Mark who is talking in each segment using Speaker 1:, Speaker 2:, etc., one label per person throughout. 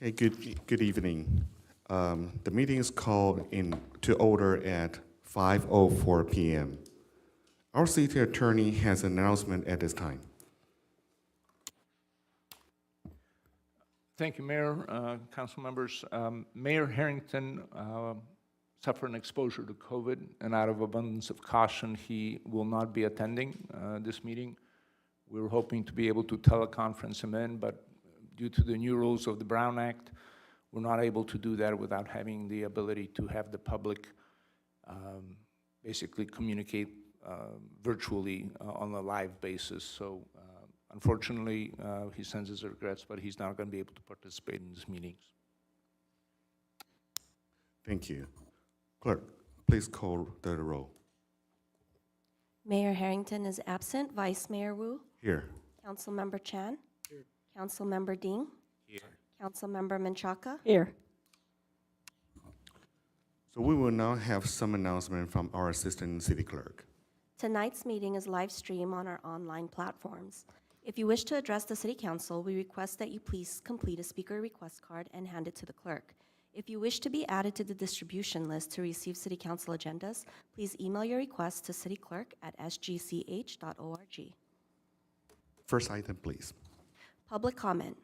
Speaker 1: Okay, good evening. The meeting is called to order at 5:04 p.m. Our city attorney has an announcement at this time.
Speaker 2: Thank you, Mayor, council members. Mayor Harrington suffered an exposure to COVID, and out of abundance of caution, he will not be attending this meeting. We were hoping to be able to teleconference him in, but due to the new rules of the Brown Act, we're not able to do that without having the ability to have the public basically communicate virtually on a live basis. So unfortunately, he sends his regrets, but he's not going to be able to participate in these meetings.
Speaker 1: Thank you. Clerk, please call the roll.
Speaker 3: Mayor Harrington is absent. Vice Mayor Wu?
Speaker 1: Here.
Speaker 3: Councilmember Chan? Here. Councilmember Ding?
Speaker 2: Here.
Speaker 3: Councilmember Menchaca?
Speaker 4: Here.
Speaker 1: So we will now have some announcement from our Assistant City Clerk.
Speaker 3: Tonight's meeting is live streamed on our online platforms. If you wish to address the City Council, we request that you please complete a speaker request card and hand it to the clerk. If you wish to be added to the distribution list to receive City Council agendas, please email your request to cityclerk@sgch.org.
Speaker 1: First item, please.
Speaker 3: Public comment.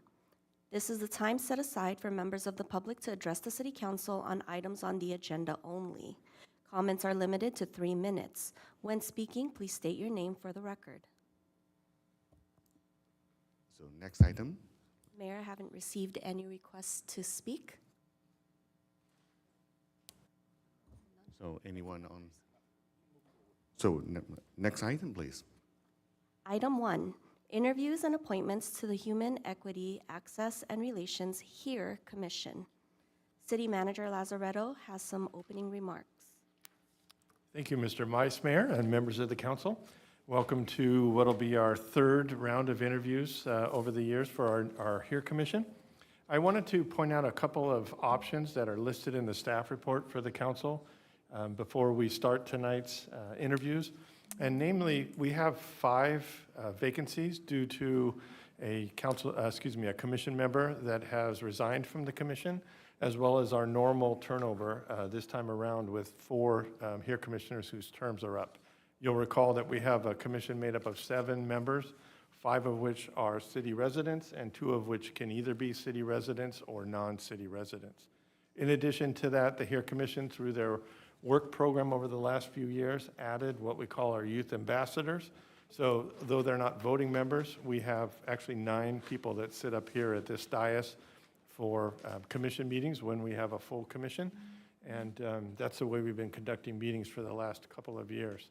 Speaker 3: This is the time set aside for members of the public to address the City Council on items on the agenda only. Comments are limited to 3 minutes. When speaking, please state your name for the record.
Speaker 1: So next item.
Speaker 3: Mayor, I haven't received any requests to speak.
Speaker 1: So anyone on? So next item, please.
Speaker 3: Item 1, interviews and appointments to the Human Equity, Access, and Relations HERE Commission. City Manager Lazaretto has some opening remarks.
Speaker 5: Thank you, Mr. Vice Mayor and members of the council. Welcome to what will be our third round of interviews over the years for our HERE Commission. I wanted to point out a couple of options that are listed in the staff report for the council before we start tonight's interviews. And namely, we have 5 vacancies due to a commission member that has resigned from the commission, as well as our normal turnover this time around with 4 HERE commissioners whose terms are up. You'll recall that we have a commission made up of 7 members, 5 of which are city residents, and 2 of which can either be city residents or non-city residents. In addition to that, the HERE Commission, through their work program over the last few years, added what we call our youth ambassadors. So though they're not voting members, we have actually 9 people that sit up here at this dais for commission meetings when we have a full commission. And that's the way we've been conducting meetings for the last couple of years.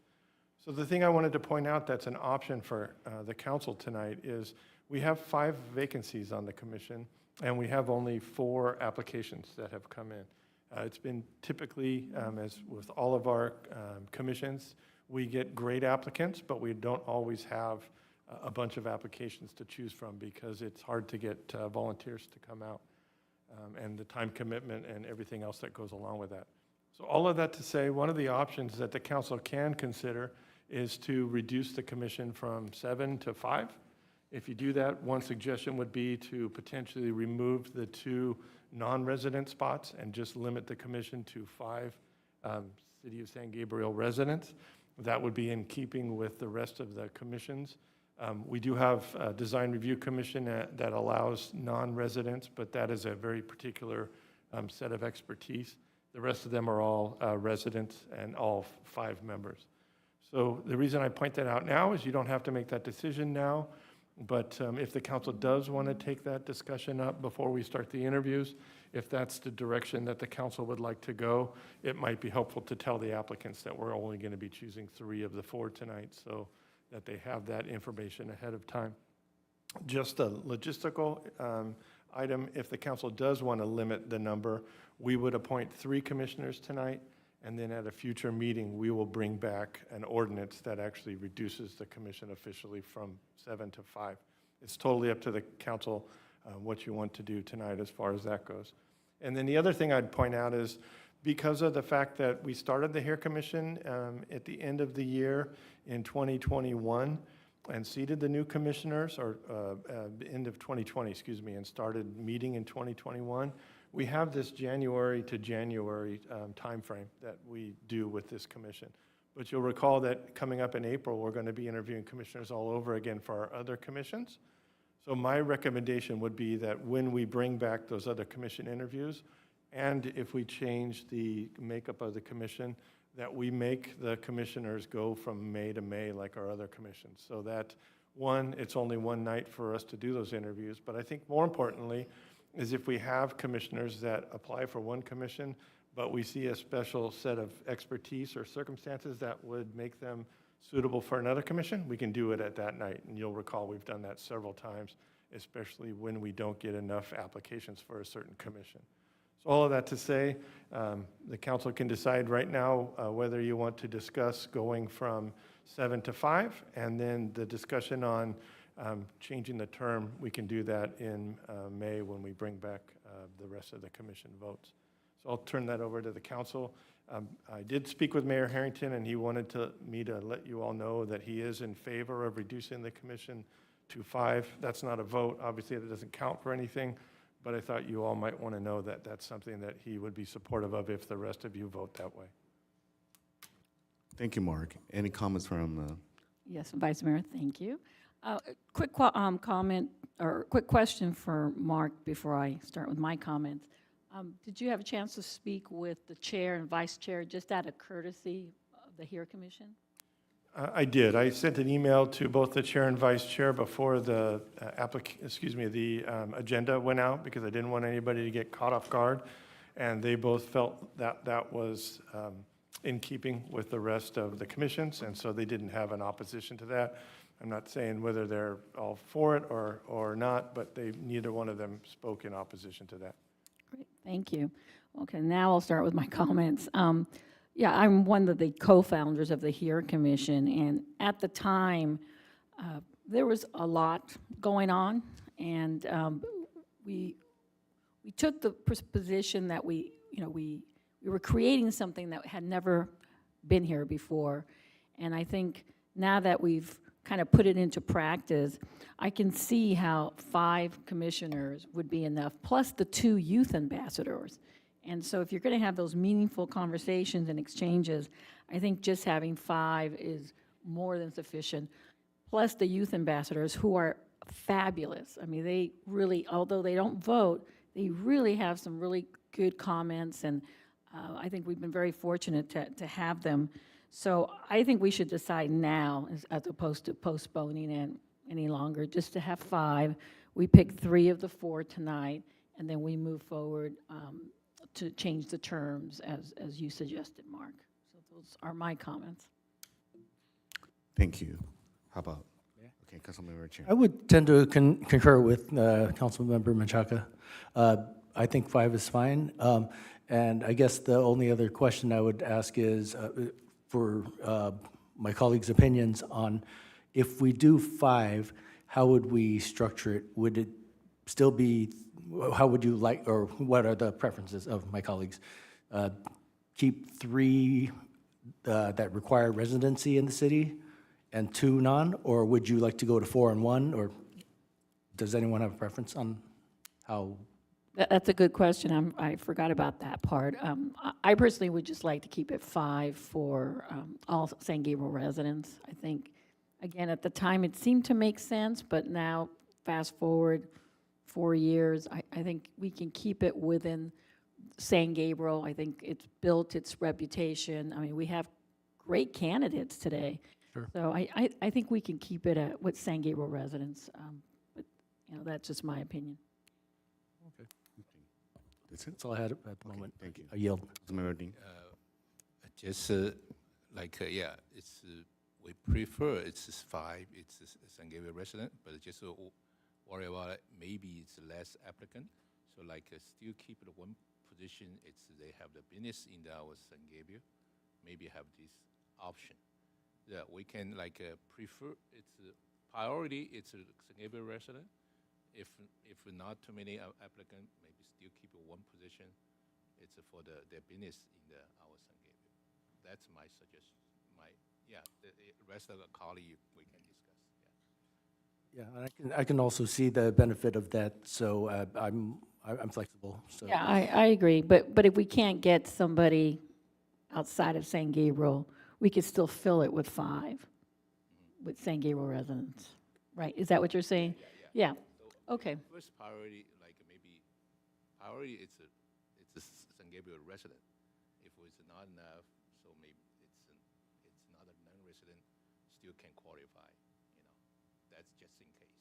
Speaker 5: So the thing I wanted to point out that's an option for the council tonight is we have 5 vacancies on the commission, and we have only 4 applications that have come in. It's been typically, as with all of our commissions, we get great applicants, but we don't always have a bunch of applications to choose from because it's hard to get volunteers to come out and the time commitment and everything else that goes along with that. So all of that to say, one of the options that the council can consider is to reduce the commission from 7 to 5. If you do that, one suggestion would be to potentially remove the 2 non-resident spots and just limit the commission to 5 City of San Gabriel residents. That would be in keeping with the rest of the commissions. We do have a design review commission that allows non-residents, but that is a very particular set of expertise. The rest of them are all residents and all 5 members. So the reason I point that out now is you don't have to make that decision now. But if the council does want to take that discussion up before we start the interviews, if that's the direction that the council would like to go, it might be helpful to tell the applicants that we're only going to be choosing 3 of the 4 tonight so that they have that information ahead of time. Just a logistical item, if the council does want to limit the number, we would appoint 3 commissioners tonight, and then at a future meeting, we will bring back an ordinance that actually reduces the commission officially from 7 to 5. It's totally up to the council what you want to do tonight as far as that goes. And then the other thing I'd point out is because of the fact that we started the HERE Commission at the end of the year in 2021, and seated the new commissioners, or end of 2020, excuse me, and started meeting in 2021. We have this January to January timeframe that we do with this commission. But you'll recall that coming up in April, we're going to be interviewing commissioners all over again for our other commissions. So my recommendation would be that when we bring back those other commission interviews, and if we change the makeup of the commission, that we make the commissioners go from May to May like our other commissions. So that, one, it's only one night for us to do those interviews, but I think more importantly is if we have commissioners that apply for one commission, but we see a special set of expertise or circumstances that would make them suitable for another commission, we can do it at that night. And you'll recall we've done that several times, especially when we don't get enough applications for a certain commission. So all of that to say, the council can decide right now whether you want to discuss going from 7 to 5, and then the discussion on changing the term, we can do that in May when we bring back the rest of the commission votes. So I'll turn that over to the council. I did speak with Mayor Harrington, and he wanted me to let you all know that he is in favor of reducing the commission to 5. That's not a vote. Obviously, it doesn't count for anything, but I thought you all might want to know that that's something that he would be supportive of if the rest of you vote that way.
Speaker 1: Thank you, Mark. Any comments from?
Speaker 4: Yes, Vice Mayor, thank you. Quick comment or quick question for Mark before I start with my comments. Did you have a chance to speak with the chair and vice chair just out of courtesy of the HERE Commission?
Speaker 5: I did. I sent an email to both the chair and vice chair before the agenda went out, because I didn't want anybody to get caught off guard, and they both felt that that was in keeping with the rest of the commissions, and so they didn't have an opposition to that. I'm not saying whether they're all for it or not, but neither one of them spoke in opposition to that.
Speaker 4: Great, thank you. Okay, now I'll start with my comments. Yeah, I'm one of the co-founders of the HERE Commission, and at the time, there was a lot going on, and we took the position that we were creating something that had never been here before, and I think now that we've kind of put it into practice, I can see how 5 commissioners would be enough, plus the 2 youth ambassadors. And so if you're going to have those meaningful conversations and exchanges, I think just having 5 is more than sufficient. Plus the youth ambassadors, who are fabulous. I mean, they really, although they don't vote, they really have some really good comments, and I think we've been very fortunate to have them. So I think we should decide now, as opposed to postponing it any longer, just to have 5. We pick 3 of the 4 tonight, and then we move forward to change the terms as you suggested, Mark. So those are my comments.
Speaker 1: Thank you. How about? Okay, Councilmember Chin.
Speaker 6: I would tend to concur with Councilmember Menchaca. I think 5 is fine. And I guess the only other question I would ask is for my colleagues' opinions on, if we do 5, how would we structure it? Would it still be, how would you like, or what are the preferences of my colleagues? Keep 3 that require residency in the city and 2 non, or would you like to go to 4 and 1, or does anyone have a preference on how?
Speaker 4: That's a good question. I forgot about that part. I personally would just like to keep it 5 for all San Gabriel residents. I think, again, at the time it seemed to make sense, but now, fast forward 4 years, I think we can keep it within San Gabriel. I think it's built its reputation. I mean, we have great candidates today.
Speaker 6: Sure.
Speaker 4: So I think we can keep it with San Gabriel residents. But, that's just my opinion.
Speaker 1: That's it.
Speaker 6: That's all I had at the moment.
Speaker 1: Thank you.
Speaker 6: I yield.
Speaker 1: Councilmember Dean.
Speaker 7: Just yeah, it's we prefer it's 5. It's a San Gabriel resident, but just worry about it. Maybe it's less applicant, so still keep it 1 position. It's they have the business in our San Gabriel. Maybe have this option. Yeah, we can prefer. It's a priority. It's a San Gabriel resident. If not too many applicant, maybe still keep 1 position. It's for their business in our San Gabriel. That's my suggestion. The rest of the colleague we can discuss. Yeah.
Speaker 6: Yeah, and I can also see the benefit of that, so I'm flexible, so.
Speaker 4: Yeah, I agree, but if we can't get somebody outside of San Gabriel, we could still fill it with 5, with San Gabriel residents, right? Is that what you're saying? Yeah, okay.
Speaker 7: First priority, like maybe priority, it's a San Gabriel resident. If it's not enough, so maybe it's not a non-resident, still can qualify, you know. That's just in case.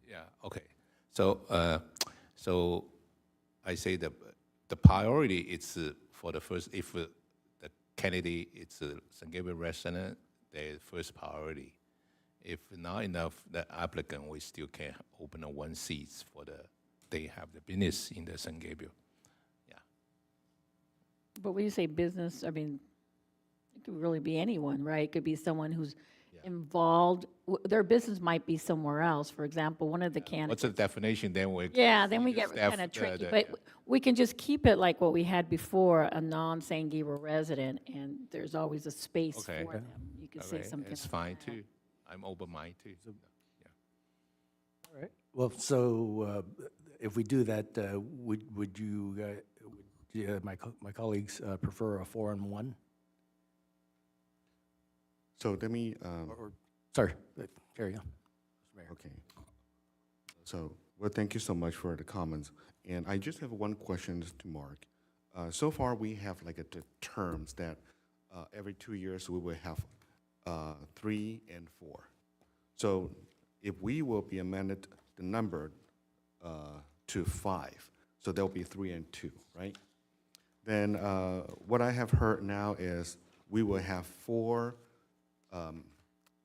Speaker 7: Yeah, okay. So I say the priority is for the first, if the candidate is a San Gabriel resident, their first priority. If not enough, the applicant, we still can open a 1 seats for they have the business in the San Gabriel. Yeah.
Speaker 4: But when you say business, I mean, it could really be anyone, right? It could be someone who's involved, their business might be somewhere else. For example, one of the
Speaker 7: What's
Speaker 4: candidates.
Speaker 7: the definition, then we.
Speaker 4: Yeah, then we
Speaker 7: the
Speaker 4: get
Speaker 7: staff,
Speaker 4: kind of tricky,
Speaker 7: the-
Speaker 4: but we can just keep it like what we had before, a non-San Gabriel resident, and there's always a space for
Speaker 7: Okay.
Speaker 4: them. You could say
Speaker 7: Okay,
Speaker 4: something.
Speaker 7: it's
Speaker 4: like
Speaker 7: fine
Speaker 4: that.
Speaker 7: too. I'm open-minded too.
Speaker 6: All right. Well, so if we do that, would you, my colleagues prefer a 4-on-1?
Speaker 1: So let me,
Speaker 6: Or, sorry, carry on. Mr. Mayor.
Speaker 1: okay. So, well, thank you so much for the comments. And I just have one question to Mark. So far, we have like the terms that every 2 years we will have 3 and 4. So if we will be amended the number to 5, so there'll be 3 and 2, right? Then what I have heard now is we will have 4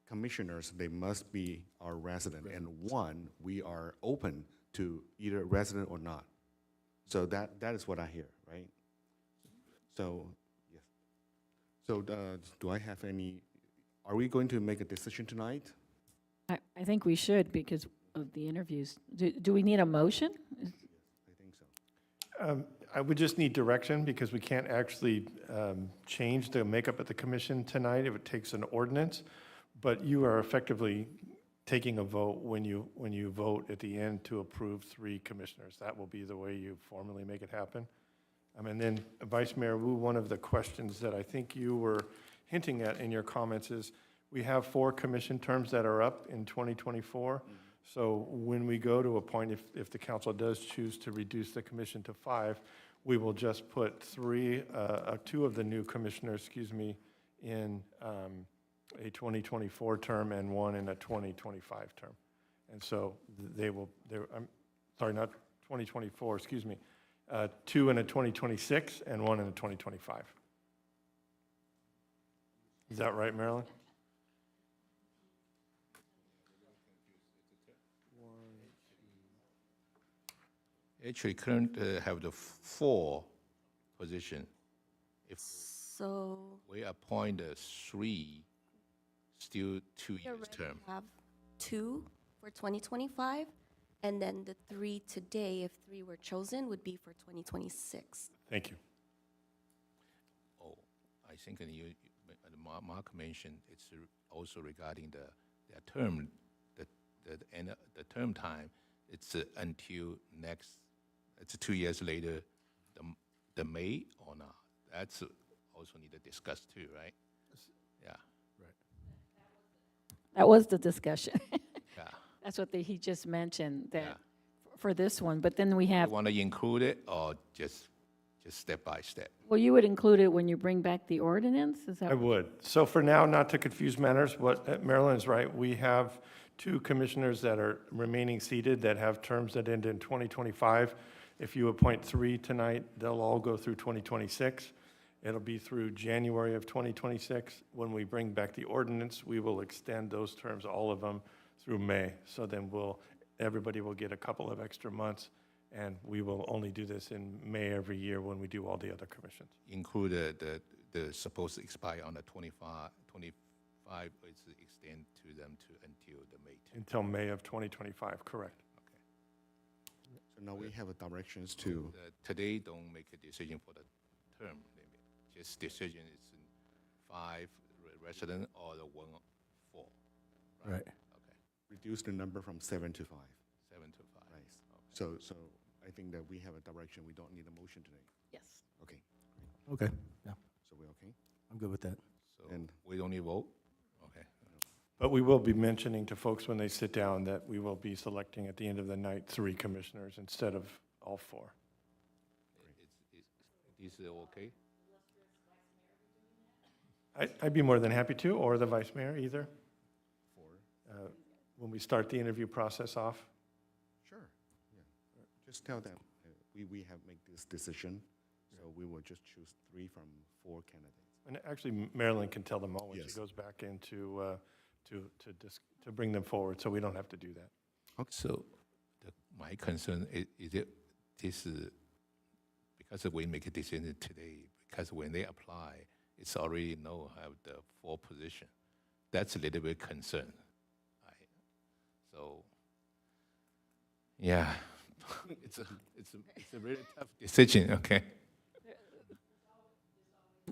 Speaker 1: commissioners. They must be our resident, and 1 we are open to either resident or not. So that is what I hear, right? So yes. So do I have any? Are we going to make a decision tonight?
Speaker 4: I think we should because of the interviews. Do we need a motion?
Speaker 1: I think so.
Speaker 5: I would just need direction because we can't actually change the makeup of the commission tonight if it takes an ordinance. But you are effectively taking a vote when you vote at the end to approve 3 commissioners. That will be the way you formally make it happen. And then Vice Mayor Wu, one of the questions that I think you were hinting at in your comments is we have 4 commission terms that are up in 2024. So when we go to a point, if the council does choose to reduce the commission to 5, we will just put 2 of the new commissioners, in a 2024 term and 1 in a 2025 term. And so I'm sorry, not 2024, 2 in a 2026 and 1 in a 2025. Is that right, Marilyn?
Speaker 7: Actually, current have the 4 position. If
Speaker 3: So
Speaker 7: we appoint 3, still 2
Speaker 3: we
Speaker 7: years
Speaker 3: already
Speaker 7: term.
Speaker 3: have 2 for 2025, and then the 3 today, if 3 were chosen, would be for 2026.
Speaker 5: Thank you.
Speaker 7: Oh, I think Mark mentioned it's also regarding the term, the term time. It's until next. It's 2 years later, the May or not. That's also need to discuss too, right? Yeah.
Speaker 4: That was the discussion.
Speaker 7: Yeah.
Speaker 4: That's what he just mentioned,
Speaker 7: Yeah.
Speaker 4: that for this one. But then we
Speaker 7: You
Speaker 4: have,
Speaker 7: want to include it or just step by step?
Speaker 4: well, you would include it when you bring back the ordinance? Is that?
Speaker 5: I would. So for now, not to confuse matters, Marilyn is right. We have 2 commissioners that are remaining seated that have terms that end in 2025. If you appoint 3 tonight, they'll all go through 2026. It'll be through January of 2026. When we bring back the ordinance, we will extend those terms, all of them, through May. So then everybody will get a couple of extra months, and we will only do this in May every year when we do all the other commissions.
Speaker 7: Include the supposed to expire on the 25, it's extend to them until the May 10th.
Speaker 5: Until May of 2025, correct.
Speaker 1: So now we have a directions to,
Speaker 7: Today, don't make a decision for the term limit. Just decision is in 5 resident or the 1 4.
Speaker 6: Right.
Speaker 7: Okay,
Speaker 1: Reduce the number from 7 to 5.
Speaker 7: 7 to 5.
Speaker 1: Right. So I think that we have a direction. We don't need a motion today.
Speaker 4: Yes.
Speaker 1: Okay,
Speaker 6: Okay, yeah,
Speaker 1: so we're okay?
Speaker 6: I'm good with that.
Speaker 7: So
Speaker 1: And-
Speaker 7: we don't need vote? Okay.
Speaker 5: But we will be mentioning to folks when they sit down that we will be selecting at the end of the night 3 commissioners instead of all 4.
Speaker 7: Is it okay?
Speaker 5: I'd be more than happy to, or the vice mayor, either,
Speaker 1: 4?
Speaker 5: when we start the interview process off.
Speaker 1: Sure, yeah. Just tell them, we have made this decision, so we will just choose 3 from 4 candidates.
Speaker 5: And actually, Marilyn can tell them all when she
Speaker 1: Yes.
Speaker 5: goes back into, to bring them forward, so we don't have to do that.
Speaker 7: So my concern is it this because we make a decision today, because when they apply, it's already have the 4 position. That's a little bit concern. So, yeah, it's a really tough decision, okay?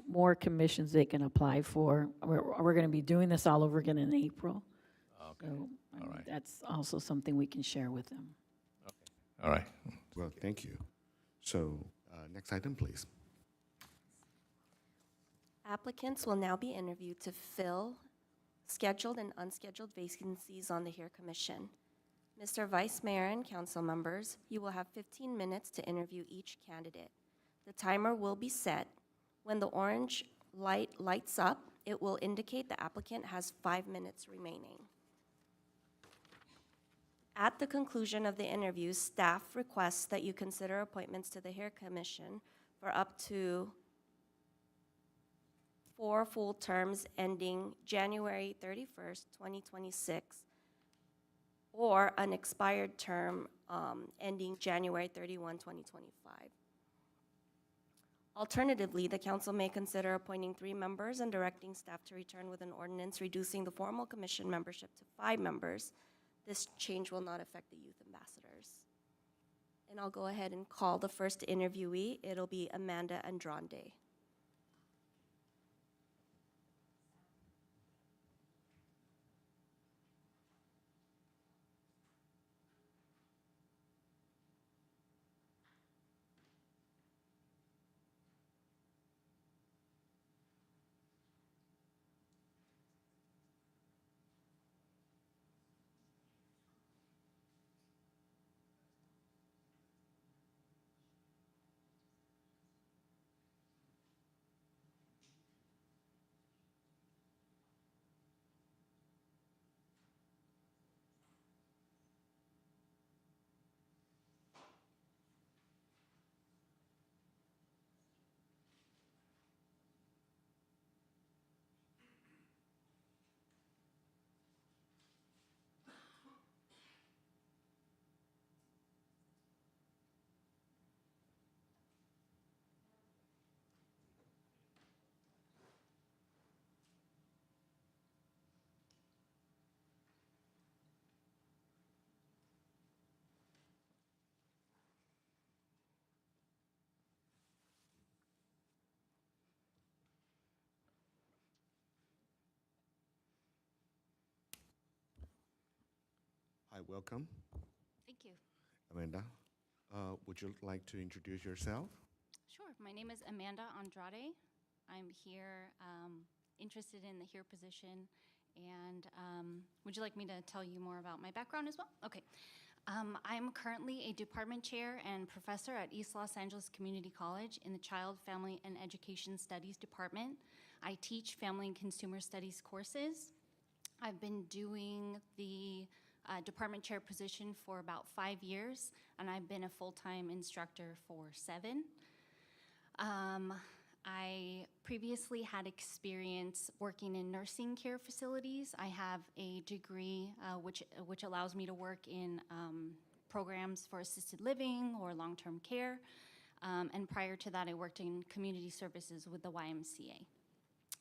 Speaker 4: More commissions they can apply for. We're going to be doing this all over again in April.
Speaker 7: Okay,
Speaker 4: So
Speaker 7: all right.
Speaker 4: that's also something we can share with them.
Speaker 7: All right.
Speaker 1: Well, thank you. So, next item, please.
Speaker 3: Applicants will now be interviewed to fill scheduled and unscheduled vacancies on the HERE Commission. Mr. Vice Mayor and council members, you will have 15 minutes to interview each candidate. The timer will be set. When the orange light lights up, it will indicate the applicant has 5 minutes remaining. At the conclusion of the interviews, staff requests that you consider appointments to the HERE Commission for up to 4 full terms ending January 31st, 2026, or an expired term ending January 31, 2025. Alternatively, the council may consider appointing 3 members and directing staff to return with an ordinance reducing the formal commission membership to 5 members. This change will not affect the youth ambassadors. And I'll go ahead and call the first interviewee. It'll be Amanda Andrade.
Speaker 1: Hi, welcome,
Speaker 8: Thank you.
Speaker 1: Amanda. Would you like to introduce yourself?
Speaker 8: Sure. My name is Amanda Andrade. I'm here interested in the HERE position. And would you like me to tell you more about my background as well? Okay. I'm currently a department chair and professor at East Los Angeles Community College in the Child, Family, and Education Studies Department. I teach family and consumer studies courses. I've been doing the department chair position for about 5 years, and I've been a full-time instructor for 7. I previously had experience working in nursing care facilities. I have a degree which allows me to work in programs for assisted living or long-term care. And prior to that, I worked in community services with the YMCA.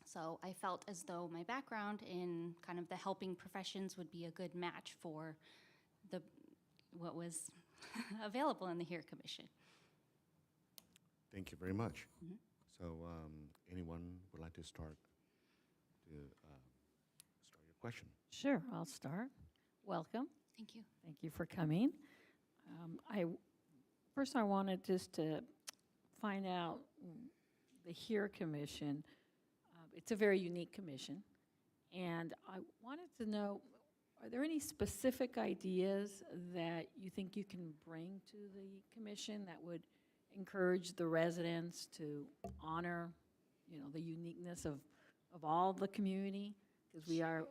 Speaker 8: So I felt as though my background in kind of the helping professions would be a good match for what was available in the HERE Commission.
Speaker 1: Thank you very much.
Speaker 8: Mhm.
Speaker 1: So, anyone would like to start your question?
Speaker 4: Sure, I'll start. Welcome.
Speaker 8: Thank you.
Speaker 4: Thank you for coming. First, I wanted just to find out the HERE Commission. It's a very unique commission, and I wanted to know, are there any specific ideas that you think you can bring to the commission that would encourage the residents to honor, the uniqueness of all the community? Because we are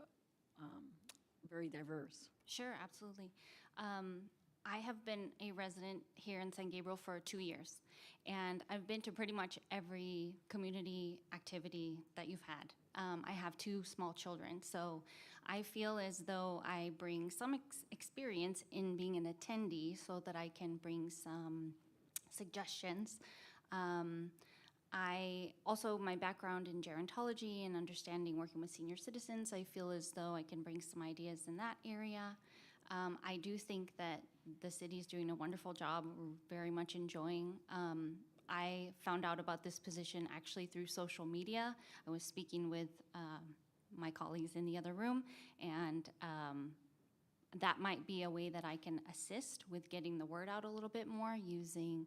Speaker 4: very diverse.
Speaker 8: Sure, absolutely. I have been a resident here in San Gabriel for 2 years, and I've been to pretty much every community activity that you've had. I have 2 small children, so I feel as though I bring some experience in being an attendee so that I can bring some suggestions. I also, my background in gerontology and understanding working with senior citizens, I feel as though I can bring some ideas in that area. I do think that the city is doing a wonderful job. We're very much enjoying. I found out about this position actually through social media. I was speaking with my colleagues in the other room, and that might be a way that I can assist with getting the word out a little bit more using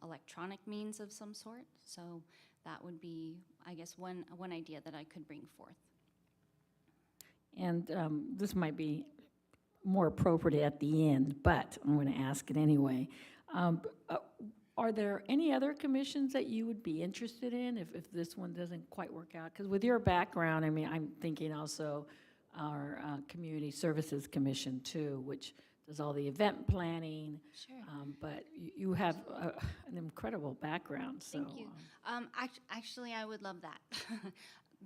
Speaker 8: electronic means of some sort. So that would be, I guess, one idea that I could bring forth.
Speaker 4: And this might be more appropriate at the end, but I'm going to ask it anyway. Are there any other commissions that you would be interested in if this one doesn't quite work out? Because with your background, I mean, I'm thinking also our Community Services Commission too, which does all the event planning.
Speaker 8: Sure.
Speaker 4: But you have an incredible background, so.
Speaker 8: Thank you. Actually, I would love that.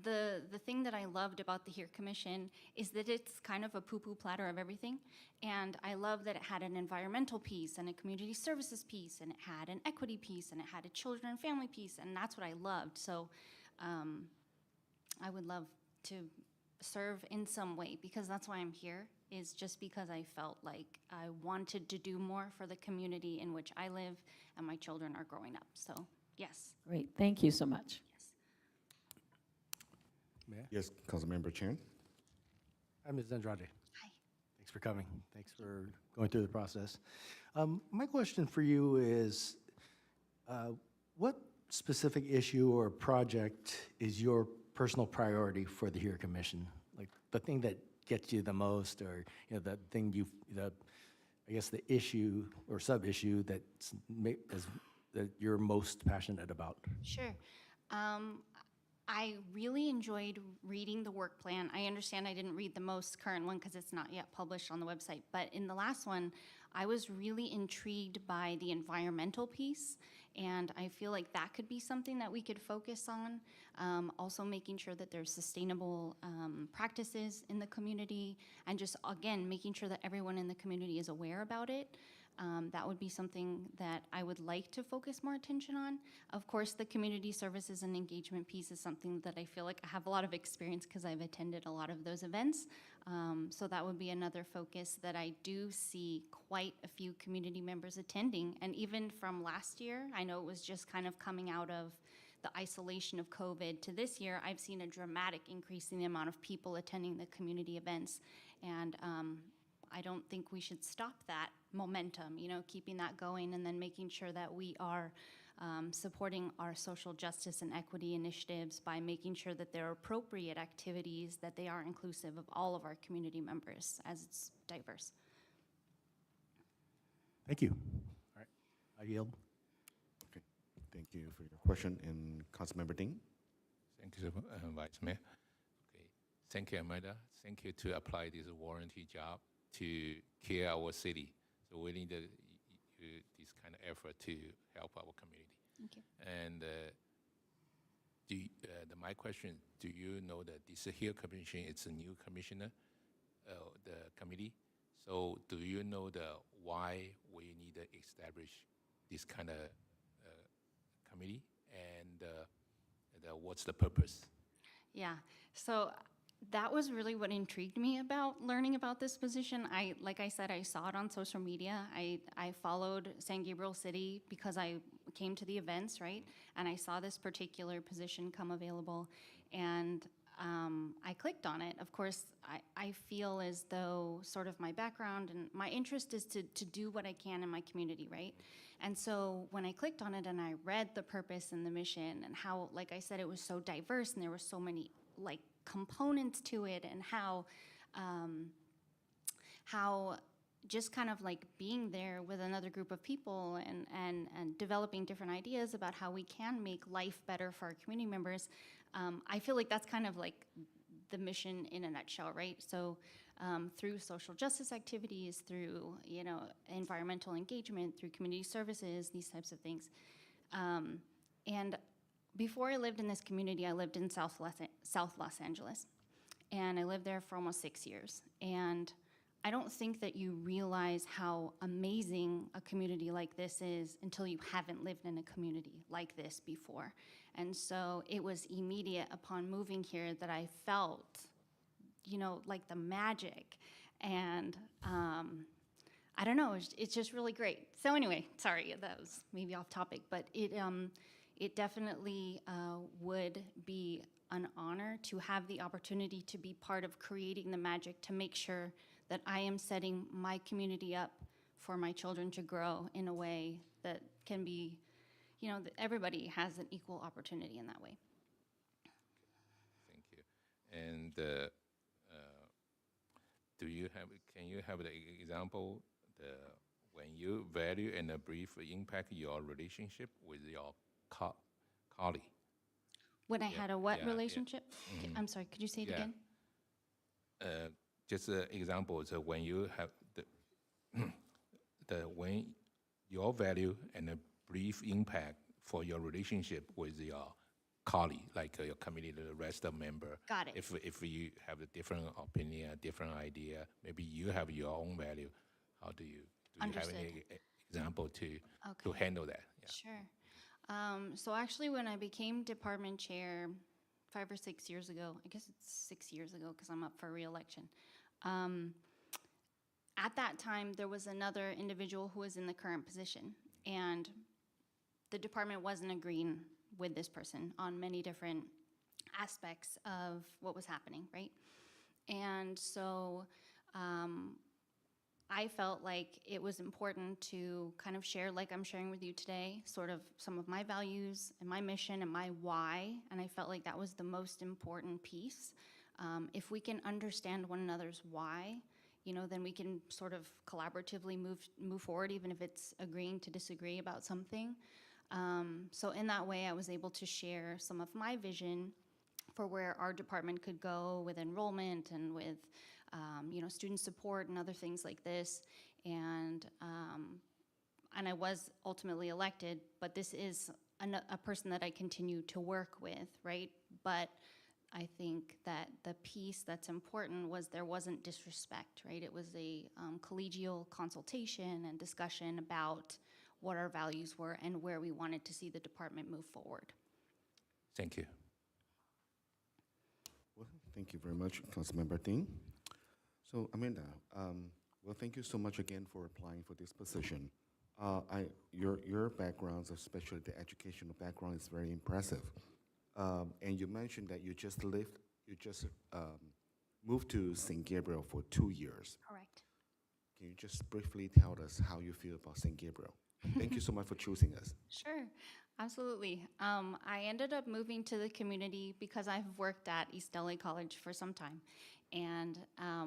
Speaker 8: The thing that I loved about the HERE Commission is that it's kind of a poo-poo platter of everything. And I love that it had an environmental piece and a community services piece, and it had an equity piece, and it had a children and family piece, and that's what I loved. So I would love to serve in some way, because that's why I'm here, is just because I felt like I wanted to do more for the community in which I live and my children are growing up. So, yes.
Speaker 4: Great, thank you so much.
Speaker 1: Yes, Councilmember Chan.
Speaker 6: Hi, Ms. Andrade.
Speaker 8: Hi.
Speaker 6: Thanks for coming. Thanks for going through the process. My question for you is, what specific issue or project is your personal priority for the HERE Commission? Like the thing that gets you the most, or the thing I guess the issue or sub-issue that you're most passionate about?
Speaker 8: Sure. I really enjoyed reading the work plan. I understand I didn't read the most current one because it's not yet published on the website, but in the last one, I was really intrigued by the environmental piece, and I feel like that could be something that we could focus on. Also making sure that there's sustainable practices in the community, and just, again, making sure that everyone in the community is aware about it. That would be something that I would like to focus more attention on. Of course, the community services and engagement piece is something that I feel like I have a lot of experience because I've attended a lot of those events. So that would be another focus that I do see quite a few community members attending. And even from last year, I know it was just kind of coming out of the isolation of COVID to this year, I've seen a dramatic increase in the amount of people attending the community events. And I don't think we should stop that momentum, keeping that going, and then making sure that we are supporting our social justice and equity initiatives by making sure that they're appropriate activities, that they are inclusive of all of our community members as it's diverse.
Speaker 6: Thank you. All right, I yield.
Speaker 1: Okay, thank you for your question. And Councilmember Ding.
Speaker 7: Thank you, Vice Mayor. Okay, thank you, Amanda. Thank you to apply this warranty job to care our city. So we need this kind of effort to help our community.
Speaker 8: Thank you.
Speaker 7: And my question, do you know that this HERE Commission, it's a new commissioner, the committee? So do you know why we need to establish this kind of committee, and what's the purpose?
Speaker 8: Yeah, so that was really what intrigued me about learning about this position. Like I said, I saw it on social media. I followed San Gabriel City because I came to the events, right? And I saw this particular position come available. And I clicked on it. Of course, I feel as though sort of my background and my interest is to do what I can in my community, right? And so when I clicked on it and I read the purpose and the mission and how, like I said, it was so diverse and there were so many like components to it, and how just kind of like being there with another group of people and developing different ideas about how we can make life better for our community members, I feel like that's kind of like the mission in a nutshell, right? So through social justice activities, through, you know, environmental engagement, through community services, these types of things. And before I lived in this community, I lived in South Los Angeles. And I lived there for almost 6 years. And I don't think that you realize how amazing a community like this is until you haven't lived in a community like this before. And so it was immediate upon moving here that I felt, you know, like the magic. And I don't know, it's just really great. So anyway, sorry, that was maybe off topic, but it definitely would be an honor to have the opportunity to be part of creating the magic, to make sure that I am setting my community up for my children to grow in a way that can be, you know, that everybody has an equal opportunity in that way.
Speaker 7: Thank you. And can you have the example, when you value and brief impact your relationship with your colleague?
Speaker 8: When I had a what
Speaker 7: yeah.
Speaker 8: relationship? I'm sorry, could you say it
Speaker 7: Yeah.
Speaker 8: again?
Speaker 7: Just an example is when you have when your value and a brief impact for your relationship with your colleague, like your community, the rest of member.
Speaker 8: Got it.
Speaker 7: If you have a different opinion, a different idea, maybe you have your own value. How do you have
Speaker 8: Understood.
Speaker 7: any example to
Speaker 8: Okay.
Speaker 7: handle that? Yeah.
Speaker 8: Sure. So actually, when I became department chair 5 or 6 years ago, I guess it's 6 years ago because I'm up for re-election. At that time, there was another individual who was in the current position, and the department wasn't agreeing with this person on many different aspects of what was happening, right? And so I felt like it was important to kind of share, like I'm sharing with you today, sort of some of my values and my mission and my why, and I felt like that was the most important piece. If we can understand one another's why, you know, then we can sort of collaboratively move forward, even if it's agreeing to disagree about something. So in that way, I was able to share some of my vision for where our department could go with enrollment and with, you know, student support and other things like this. And I was ultimately elected, but this is a person that I continue to work with, right? But I think that the piece that's important was there wasn't disrespect, right? It was a collegial consultation and discussion about what our values were and where we wanted to see the department move forward.
Speaker 7: Thank you.
Speaker 1: Well, thank you very much, Councilmember Ding. So, Amanda, well, thank you so much again for applying for this position. Your backgrounds, especially the educational background, is very impressive. And you mentioned that you just moved to St. Gabriel for 2 years.
Speaker 8: Correct.
Speaker 1: Can you just briefly tell us how you feel about St. Gabriel? Thank you so much for choosing us.
Speaker 8: Sure, absolutely. I ended up moving to the community because I've worked at East LA College for some time. And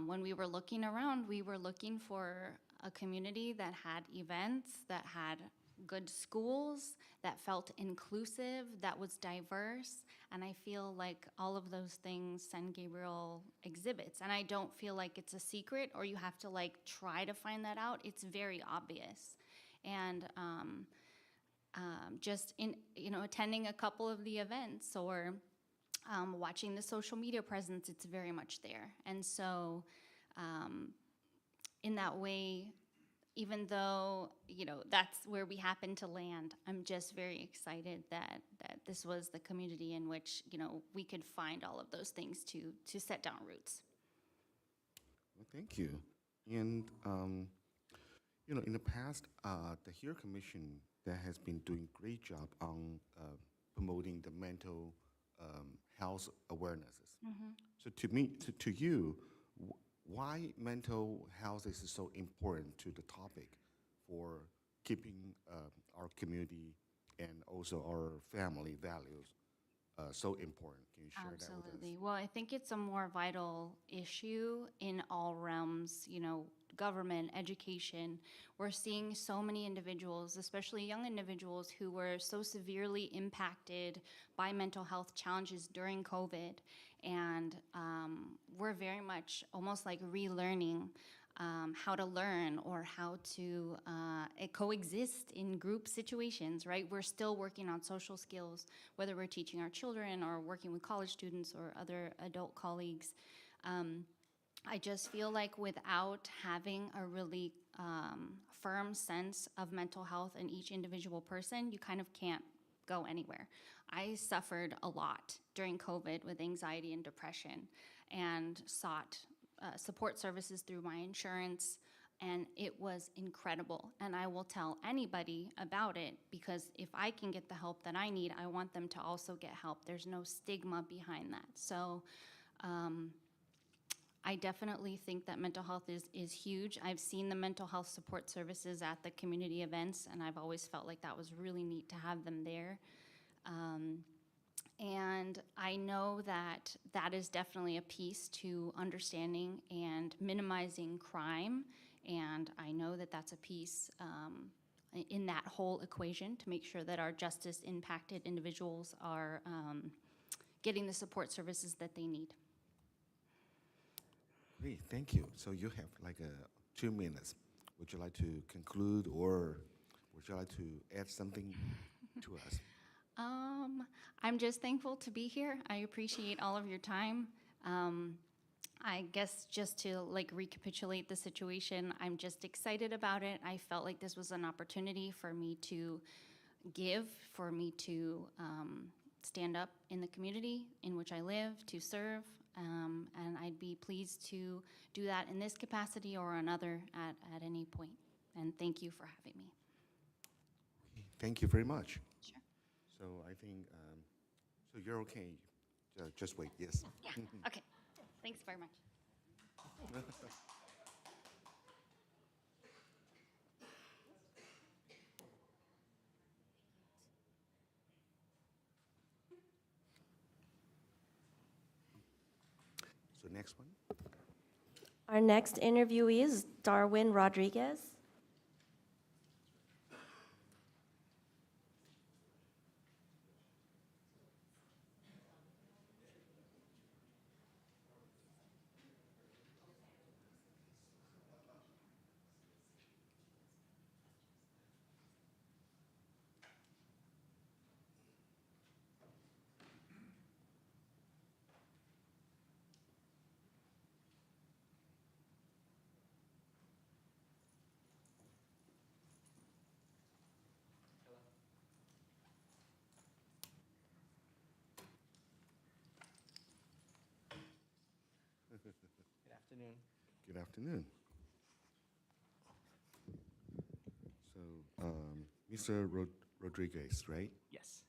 Speaker 8: when we were looking around, we were looking for a community that had events, that had good schools, that felt inclusive, that was diverse. And I feel like all of those things San Gabriel exhibits. And I don't feel like it's a secret or you have to like try to find that out. It's very obvious. And just in, you know, attending a couple of the events or watching the social media presence, it's very much there. And so in that way, even though, you know, that's where we happen to land, I'm just very excited that this was the community in which, you know, we could find all of those things to set down roots.
Speaker 1: Well, thank you. And, you know, in the past, the HERE Commission that has been doing a great job on promoting the mental health awarenesses. So to me, to you, why mental health is so important to the topic for keeping our community and also our family values so important? Can you share that with us?
Speaker 8: Absolutely. Well, I think it's a more vital issue in all realms, you know, government, education. We're seeing so many individuals, especially young individuals, who were so severely impacted by mental health challenges during COVID. And we're very much almost like relearning how to learn or how to coexist in group situations, right? We're still working on social skills, whether we're teaching our children or working with college students or other adult colleagues. I just feel like without having a really firm sense of mental health in each individual person, you kind of can't go anywhere. I suffered a lot during COVID with anxiety and depression and sought support services through my insurance, and it was incredible. And I will tell anybody about it because if I can get the help that I need, I want them to also get help. There's no stigma behind that. So I definitely think that mental health is huge. I've seen the mental health support services at the community events, and I've always felt like that was really neat to have them there. And I know that that is definitely a piece to understanding and minimizing crime. And I know that that's a piece in that whole equation to make sure that our justice impacted individuals are getting the support services that they need.
Speaker 1: Great, thank you. So you have like 2 minutes. Would you like to conclude or would you like to add something to us?
Speaker 8: I'm just thankful to be here. I appreciate all of your time. I guess just to like recapitulate the situation, I'm just excited about it. I felt like this was an opportunity for me to give, for me to stand up in the community in which I live, to serve, and I'd be pleased to do that in this capacity or another at any point. And thank you for having me.
Speaker 1: Thank you very much.
Speaker 8: Sure.
Speaker 1: So I think, so you're okay. Just wait, yes.
Speaker 8: Yeah, okay. Thanks very much.
Speaker 1: So next one.
Speaker 3: Our next interviewee is Darwin Rodriguez.
Speaker 9: Good afternoon.
Speaker 1: Good afternoon. So, Mr. Rodriguez, right?
Speaker 9: Yes.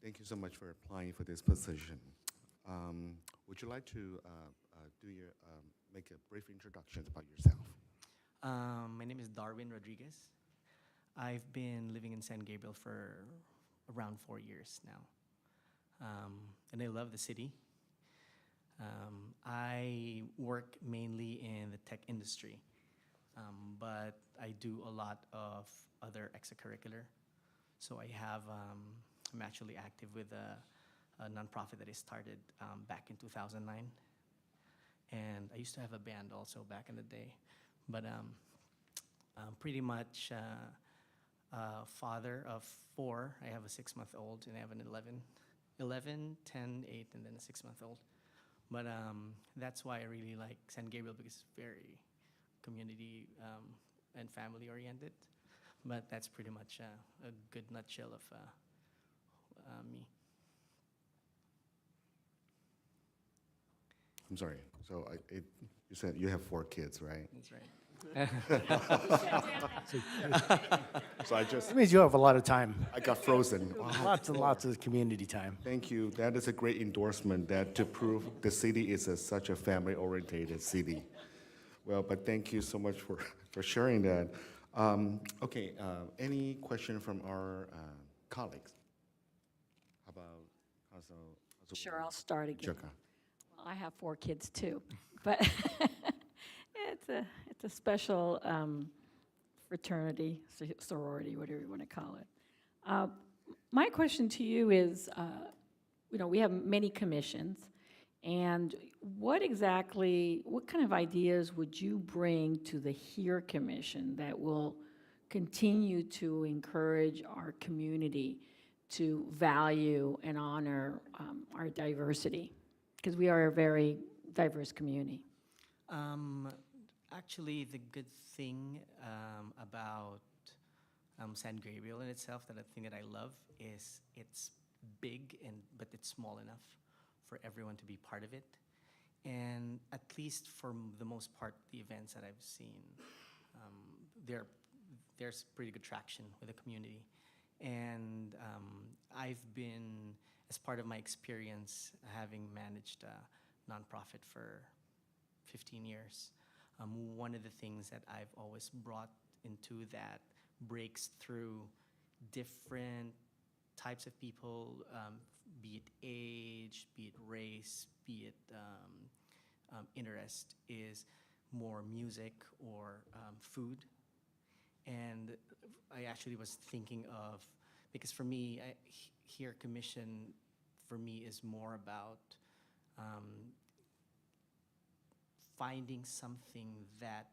Speaker 1: Thank you so much for applying for this position. Would you like to make a brief introduction about yourself?
Speaker 9: My name is Darwin Rodriguez. I've been living in San Gabriel for around 4 years now. And I love the city. I work mainly in the tech industry, but I do a lot of other extracurricular. So I'm actually active with a nonprofit that I started back in 2009. And I used to have a band also back in the day. But I'm pretty much a father of 4. I have a 6-month-old and I have an 11, 10, 8, and then a 6-month-old. But that's why I really like San Gabriel, because it's very community and family oriented. But that's pretty much a good nutshell of me.
Speaker 1: I'm sorry. So you said you have 4 kids, right?
Speaker 9: That's right.
Speaker 1: So I just,
Speaker 6: That means you have a lot of time,
Speaker 1: I got frozen. Wow.
Speaker 6: lots and lots of community time.
Speaker 1: Thank you. That is a great endorsement that to prove the city is such a family-oriented city. Well, but thank you so much for sharing that. Okay, any question from our colleagues? How about Council?
Speaker 4: Sure, I'll start again.
Speaker 1: Chaka?
Speaker 4: Well, I have 4 kids too, but it's a special fraternity, sorority, whatever you want to call it. My question to you is, we have many commissions, and what kind of ideas would you bring to the HERE Commission that will continue to encourage our community to value and honor our diversity? Because we are a very diverse community.
Speaker 9: Actually, the good thing about San Gabriel in itself, that the thing that I love, is it's big but it's small enough for everyone to be part of it. And at least for the most part, the events that I've seen, there's pretty good traction with the community. And I've been, as part of my experience, having managed a nonprofit for 15 years, one of the things that I've always brought into that breaks through different types of people, be it age, be it race, be it interest, is more music or food. And I actually was thinking of, because for me, HERE Commission, for me, is more about finding something that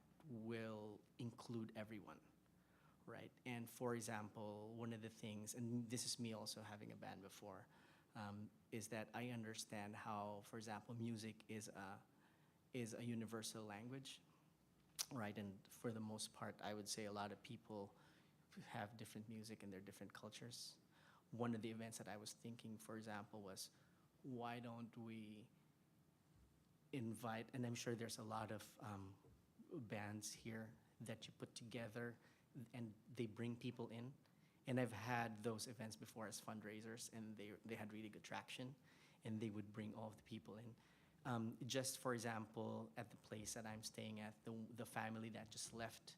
Speaker 9: will include everyone, right? And for example, one of the things, and this is me also having a band before, is that I understand how, for example, music is a universal language, right? And for the most part, I would say a lot of people have different music in their different cultures. One of the events that I was thinking, for example, was, why don't we invite, and I'm sure there's a lot of bands here that you put together and they bring people in. And I've had those events before as fundraisers, and they had really good traction, and they would bring all of the people in. Just for example, at the place that I'm staying at, the family that just left,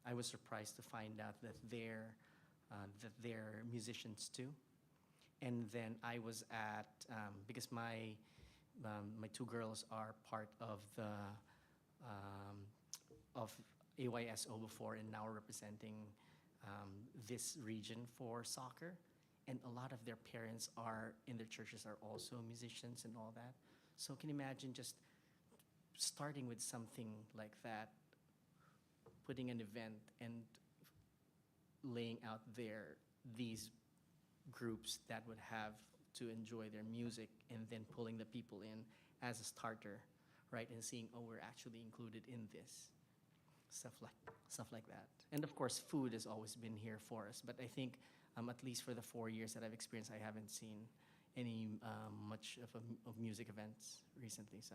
Speaker 9: I was surprised to find out that they're musicians too. And then I was at, because my 2 girls are part of the of AYSO before, and now representing this region for soccer. And a lot of their parents are in their churches are also musicians and all that. So can you imagine just starting with something like that, putting an event and laying out there these groups that would have to enjoy their music, and then pulling the people in as a starter, right? And seeing, oh, we're actually included in this. Stuff like that. And of course, food has always been here for us. But I think, at least for the 4 years that I've experienced, I haven't seen any much of music events recently. So.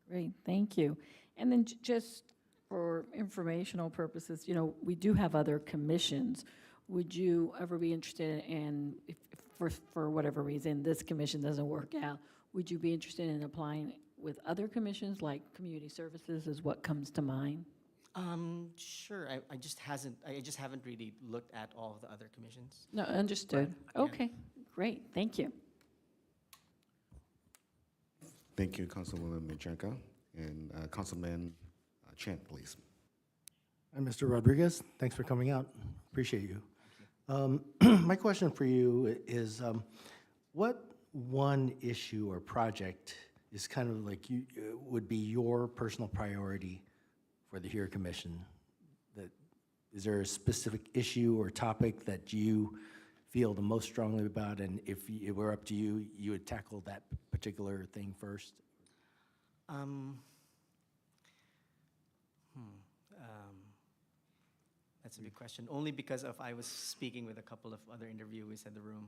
Speaker 4: Great, thank you. And then just for informational purposes, we do have other commissions. Would you ever be interested in, if for whatever reason this commission doesn't work out, would you be interested in applying with other commissions, like community services is what comes to mind?
Speaker 9: Sure. I just haven't really looked at all of the other commissions.
Speaker 4: No, understood.
Speaker 9: Yeah.
Speaker 4: Okay, great, thank you.
Speaker 1: Thank you, Councilwoman Menchaca. And Councilman Chen, please.
Speaker 6: Hi, Mr. Rodriguez. Thanks for coming out. Appreciate you. My question for you is, what one issue or project is kind of like would be your personal priority for the HERE Commission? Is there a specific issue or topic that you feel the most strongly about, and if it were up to you, you would tackle that particular thing first?
Speaker 9: That's a big question. Only because I was speaking with a couple of other interviewees in the room,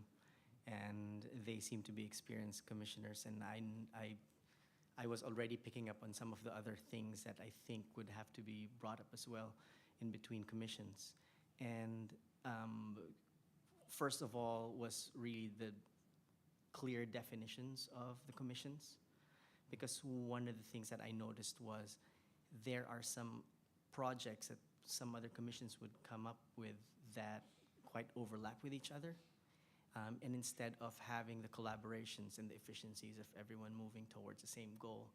Speaker 9: and they seem to be experienced commissioners, and I was already picking up on some of the other things that I think would have to be brought up as well in between commissions. And first of all was really the clear definitions of the commissions, because one of the things that I noticed was there are some projects that some other commissions would come up with that quite overlap with each other. And instead of having the collaborations and the efficiencies of everyone moving towards the same goal,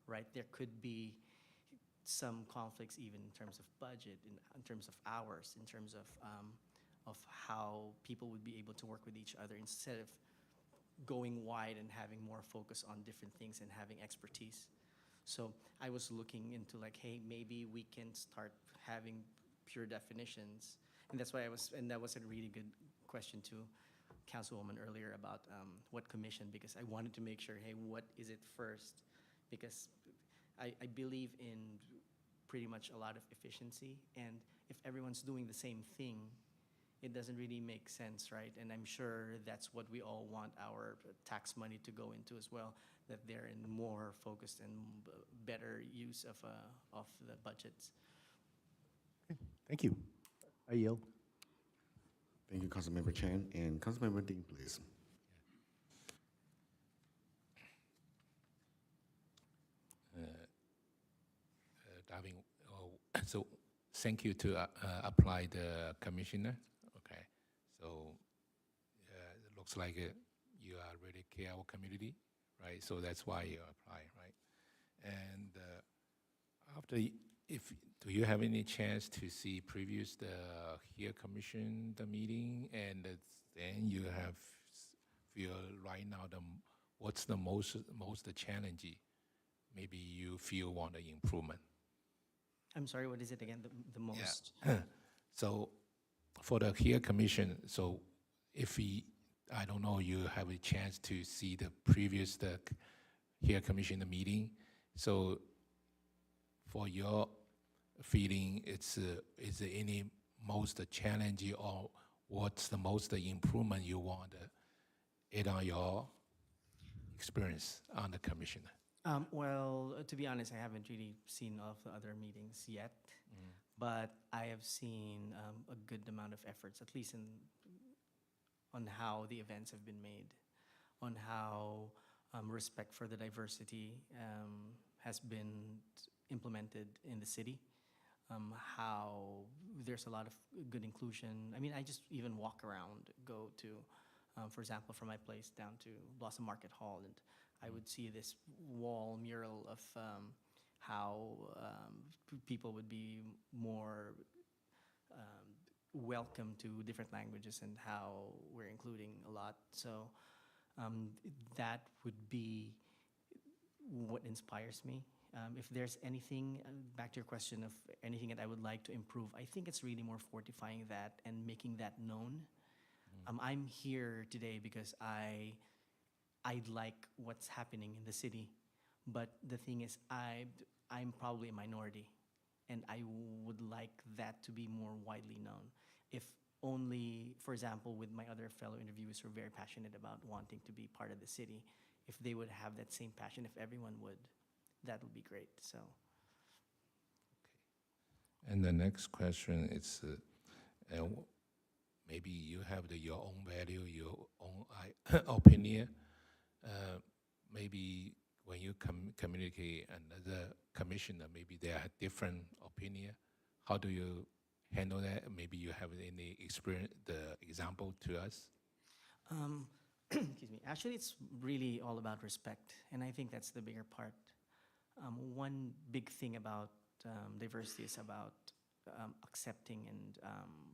Speaker 9: right, there could be some conflicts even in terms of budget, in terms of hours, in terms of how people would be able to work with each other instead of going wide and having more focus on different things and having expertise. So I was looking into like, hey, maybe we can start having pure definitions. And that's why and that was a really good question to Councilwoman earlier about what commission, because I wanted to make sure, hey, what is it first? Because I believe in pretty much a lot of efficiency, and if everyone's doing the same thing, it doesn't really make sense, right? And I'm sure that's what we all want our tax money to go into as well, that they're in more focused and better use of the budgets.
Speaker 6: Thank you. I yield.
Speaker 1: Thank you, Councilmember Chan. And Councilmember Dean, please.
Speaker 7: Darwin, so thank you to apply the commissioner. Okay, so it looks like you are really care our community, right? So that's why you apply, right? And after, do you have any chance to see previous the here commission the meeting, and then you have feel right now what's the most challenging? Maybe you feel want an improvement.
Speaker 9: I'm sorry, what is it again, the most?
Speaker 7: Yeah. So for the here commission, so if I don't know, you have a chance to see the previous here commission meeting. So for your feeling, is there any most challenging, or what's the most improvement you want add on your experience on the commissioner?
Speaker 9: Well, to be honest, I haven't really seen all of the other meetings yet, but I have seen a good amount of efforts, at least on how the events have been made, on how respect for the diversity has been implemented in the city, how there's a lot of good inclusion. I mean, I just even walk around, go to, for example, from my place down to Blossom Market Hall, and I would see this wall mural of how people would be more welcome to different languages and how we're including a lot. So that would be what inspires me. If there's anything, back to your question of anything that I would like to improve, I think it's really more fortifying that and making that known. I'm here today because I like what's happening in the city, but the thing is, I'm probably a minority, and I would like that to be more widely known. If only, for example, with my other fellow interviewers who are very passionate about wanting to be part of the city, if they would have that same passion, if everyone would, that would be great. So.
Speaker 7: Okay. And the next question is, maybe you have your own value, your own opinion. Maybe when you communicate another commissioner, maybe they have different opinion. How do you handle that? Maybe you have any experience, the example to us?
Speaker 9: Excuse me. Actually, it's really all about respect, and I think that's the bigger part. One big thing about diversity is about accepting and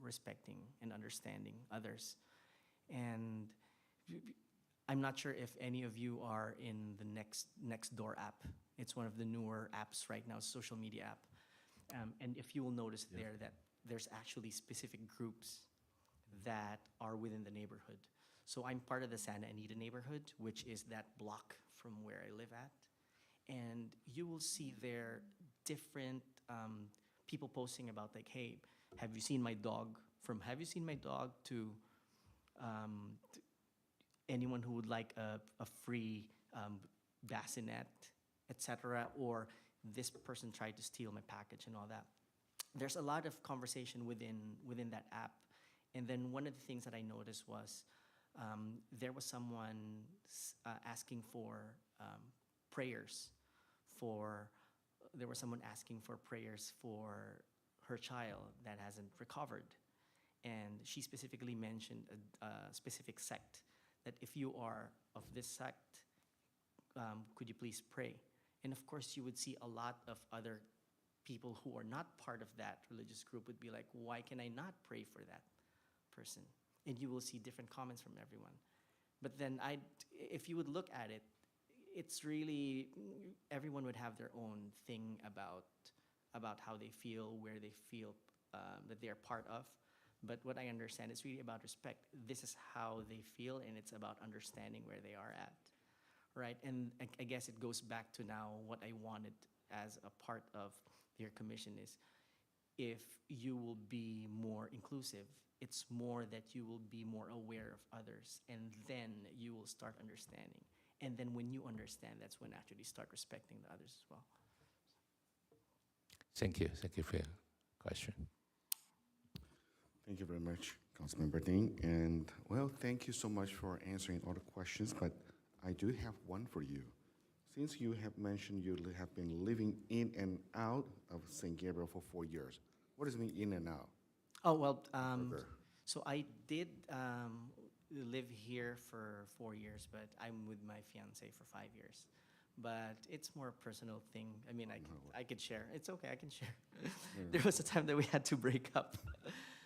Speaker 9: respecting and understanding others. And I'm not sure if any of you are in the Nextdoor app. It's one of the newer apps right now, social media app. And if you will notice there that there's actually specific groups that are within the neighborhood. So I'm part of the Santa Anita neighborhood, which is that block from where I live at. And you will see there different people posting about like, hey, have you seen my dog? From have you seen my dog to anyone who would like a free bassinet, etc. Or this person tried to steal my package and all that. there's a lot of conversation within that app. And then one of the things that I noticed was there was someone asking for prayers for, there was someone asking for prayers for her child that hasn't recovered. And she specifically mentioned a specific sect, that if you are of this sect, could you please pray? And of course, you would see a lot of other people who are not part of that religious group would be like, why can I not pray for that person? And you will see different comments from everyone. But then if you would look at it, it's really, everyone would have their own thing about how they feel, where they feel that they are part of. But what I understand, it's really about respect. This is how they feel, and it's about understanding where they are at, right? And I guess it goes back to now what I wanted as a part of your commission is, if you will be more inclusive, it's more that you will be more aware of others, and then you will start understanding. And then when you understand, that's when actually start respecting the others as well.
Speaker 7: Thank you. Thank you for your question.
Speaker 1: Thank you very much, Councilmember Ding. And well, thank you so much for answering all the questions, but I do have one for you. Since you have mentioned you have been living in and out of St. Gabriel for 4 years, what does it mean in and out?
Speaker 9: Oh, well,
Speaker 1: Burger.
Speaker 9: so I did live here for 4 years, but I'm with my fiance for 5 years. But it's more a personal thing. I mean, I could share. It's okay, I can share. There was a time that we had to break up.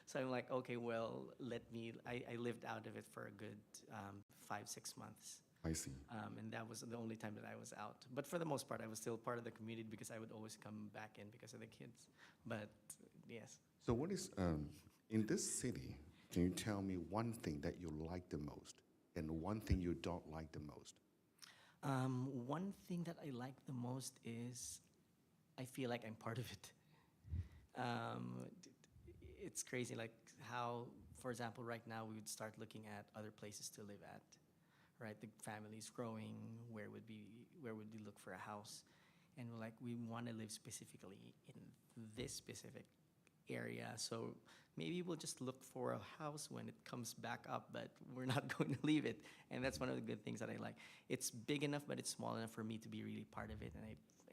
Speaker 9: So I'm like, okay, well, I lived out of it for a good 5-6 months.
Speaker 1: I see.
Speaker 9: And that was the only time that I was out. But for the most part, I was still part of the community because I would always come back in because of the kids. But yes.
Speaker 1: So what is, in this city, can you tell me one thing that you like the most and one thing you don't like the most?
Speaker 9: One thing that I like the most is I feel like I'm part of it. It's crazy, like how, for example, right now we would start looking at other places to live at, right? The family's growing, where would we look for a house? And we're like, we want to live specifically in this specific area. So maybe we'll just look for a house when it comes back up, but we're not going to leave it. And that's one of the good things that I like. It's big enough, but it's small enough for me to be really part of it.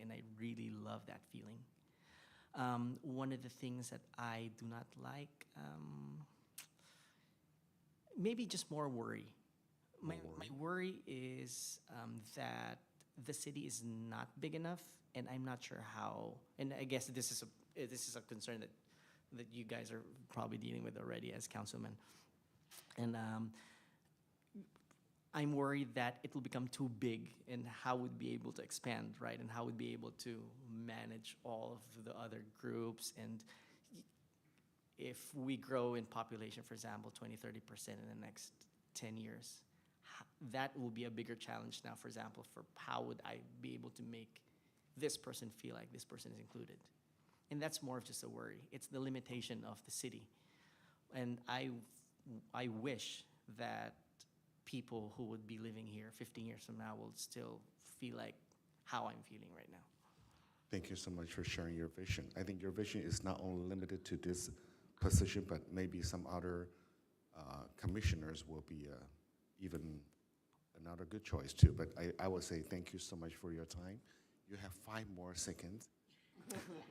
Speaker 9: And I really love that feeling. One of the things that I do not like, maybe just more worry. My worry is that the city is not big enough, and I'm not sure how. And I guess this is a concern that you guys are probably dealing with already as councilmen. And I'm worried that it will become too big, and how would be able to expand, right? And how would be able to manage all of the other groups. And if we grow in population, for example, 20-30% in the next 10 years, that will be a bigger challenge now, for example, for how would I be able to make this person feel like this person is included. And that's more of just a worry. It's the limitation of the city. And I wish that people who would be living here 15 years from now will still feel like how I'm feeling right now.
Speaker 1: Thank you so much for sharing your vision. I think your vision is not only limited to this position, but maybe some other commissioners will be even another good choice too. But I will say thank you so much for your time. You have 5 more seconds.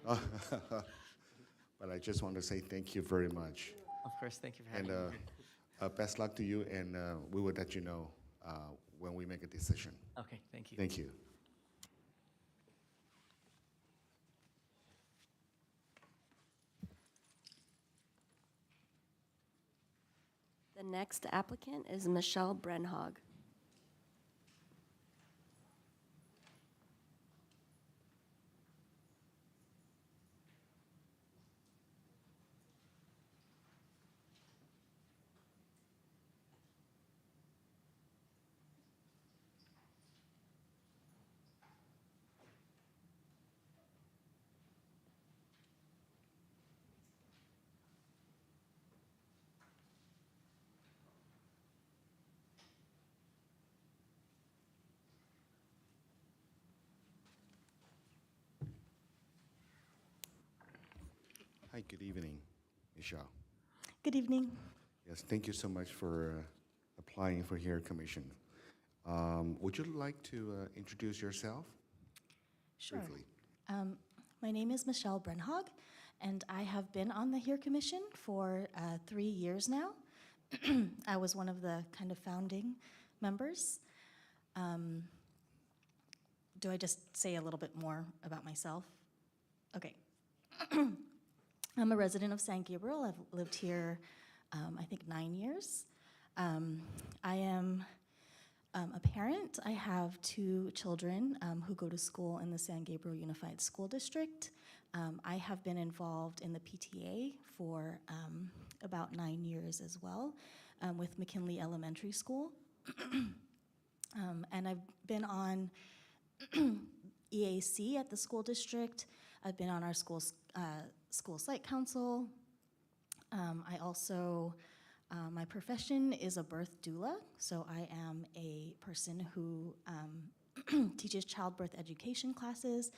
Speaker 1: But I just want to say thank you very much.
Speaker 9: Of course, thank you for having
Speaker 1: And
Speaker 9: me.
Speaker 1: best luck to you, and we will let you know when we make a decision.
Speaker 9: Okay, thank you.
Speaker 1: Thank you.
Speaker 3: The next applicant is Michelle Brenhog.
Speaker 1: Hi, good evening, Michelle.
Speaker 10: Good evening.
Speaker 1: Yes, thank you so much for applying for Hair Commission. Would you like to introduce yourself
Speaker 10: Sure.
Speaker 1: briefly?
Speaker 10: My name is Michelle Brenhog, and I have been on the HERE Commission for 3 years now. I was one of the kind of founding members. Do I just say a little bit more about myself? Okay. I'm a resident of San Gabriel. I've lived here, I think, 9 years. I am a parent. I have 2 children who go to school in the San Gabriel Unified School District. I have been involved in the PTA for about 9 years as well with McKinley Elementary School. And I've been on EAC at the school district. I've been on our school site council. I also, my profession is a birth doula, so I am a person who teaches childbirth education classes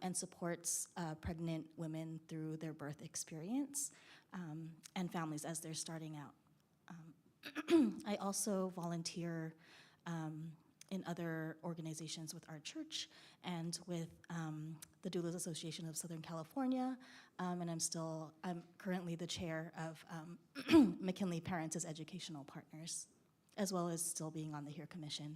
Speaker 10: and supports pregnant women through their birth experience and families as they're starting out. I also volunteer in other organizations with our church and with the Doulas Association of Southern California, and I'm currently the chair of McKinley Parents as Educational Partners, as well as still being on the HERE Commission.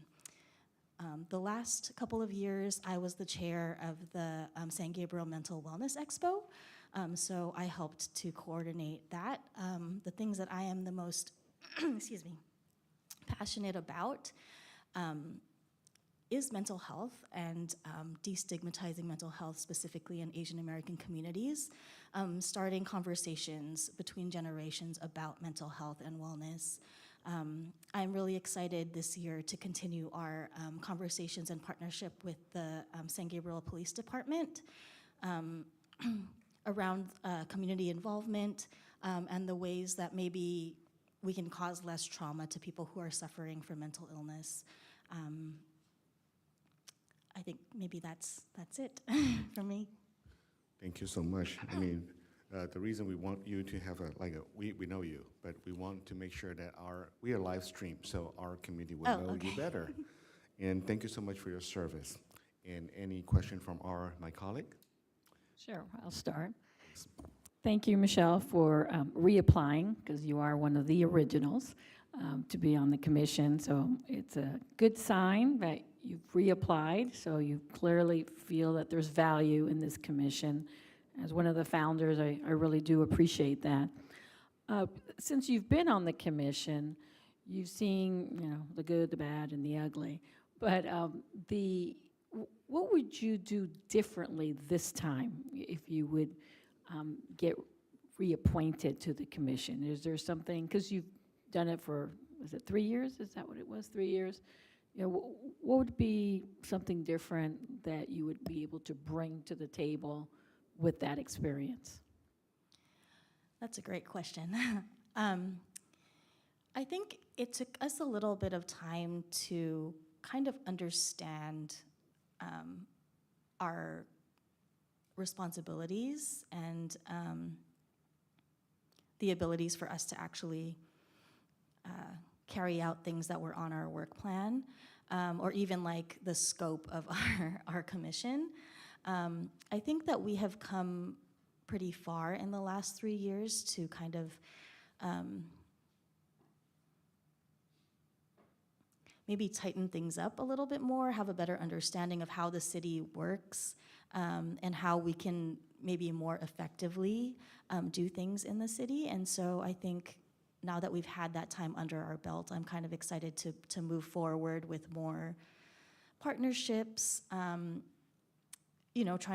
Speaker 10: The last couple of years, I was the chair of the San Gabriel Mental Wellness Expo, so I helped to coordinate that. The things that I am the most, excuse me, passionate about is mental health and destigmatizing mental health, specifically in Asian American communities, starting conversations between generations about mental health and wellness. I'm really excited this year to continue our conversations and partnership with the San Gabriel Police Department around community involvement and the ways that maybe we can cause less trauma to people who are suffering from mental illness. I think maybe that's it for me.
Speaker 1: Thank you so much. I mean, the reason we want you to have we know you, but we want to make sure that we are live stream, so our community will know
Speaker 10: okay.
Speaker 1: you better. And thank you so much for your service. And any question from my colleague?
Speaker 4: Sure, I'll start. Thank you, Michelle, for reapplying, because you are one of the originals to be on the commission. So it's a good sign that you've reapplied, so you clearly feel that there's value in this commission. As one of the founders, I really do appreciate that. Since you've been on the commission, you've seen, the good, the bad, and the ugly. But what would you do differently this time if you would get reappointed to the commission? Is there something, because you've done it for, was it 3 years? Is that what it was, 3 years? What would be something different that you would be able to bring to the table with that experience?
Speaker 10: That's a great question. I think it took us a little bit of time to kind of understand our responsibilities and the abilities for us to actually carry out things that were on our work plan, or even like the scope of our commission. I think that we have come pretty far in the last 3 years to kind of maybe tighten things up a little bit more, have a better understanding of how the city works, and how we can maybe more effectively do things in the city. And so I think now that we've had that time under our belt, I'm kind of excited to move forward with more partnerships, trying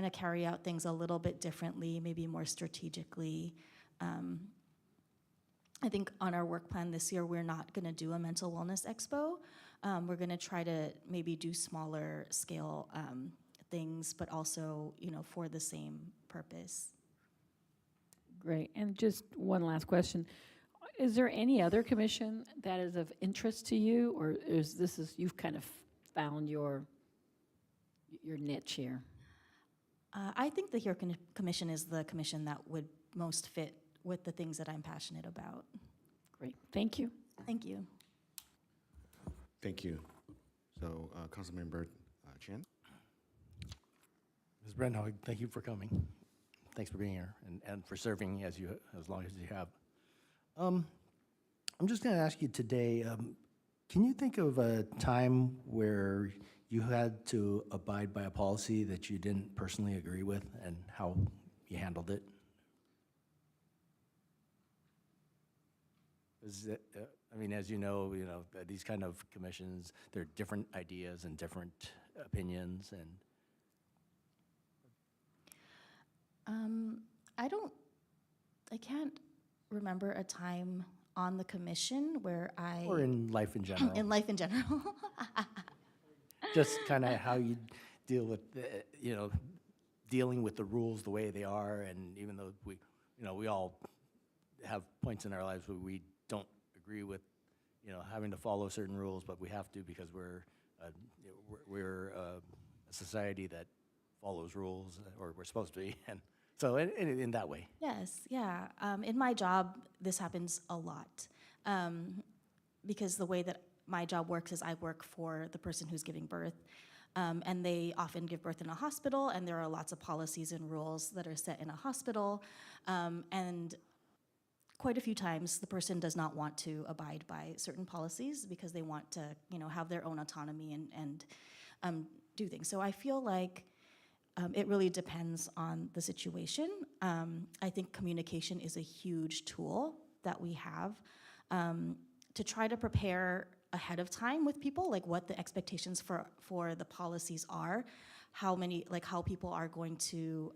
Speaker 10: to carry out things a little bit differently, maybe more strategically. I think on our work plan this year, we're not going to do a mental wellness expo. We're going to try to maybe do smaller scale things, but also, for the same purpose.
Speaker 4: Great. And just one last question. Is there any other commission that is of interest to you, or you've kind of found your niche here?
Speaker 10: I think the HERE Commission is the commission that would most fit with the things that I'm passionate about.
Speaker 4: Great, thank you.
Speaker 10: Thank you.
Speaker 1: Thank you. So, Councilmember Chen?
Speaker 6: Ms. Brandhog, thank you for coming. Thanks for being here and for serving as long as you have. I'm just going to ask you today, can you think of a time where you had to abide by a policy that you didn't personally agree with and how you handled it? I mean, as you know, these kind of commissions, there are different ideas and different opinions, and
Speaker 10: I can't remember a time on the commission where
Speaker 6: or in life in general.
Speaker 10: in life in general.
Speaker 6: Just kind of how you deal with, dealing with the rules the way they are, and even though we all have points in our lives where we don't agree with, having to follow certain rules, but we have to because we're a society that follows rules, or we're supposed to be, and so in that way.
Speaker 10: Yes, yeah. In my job, this happens a lot because the way that my job works is I work for the person who's giving birth, and they often give birth in a hospital, and there are lots of policies and rules that are set in a hospital, and quite a few times the person does not want to abide by certain policies because they want to, have their own autonomy and do things. So I feel like it really depends on the situation. I think communication is a huge tool that we have to try to prepare ahead of time with people, like what the expectations for the policies are, how people are going to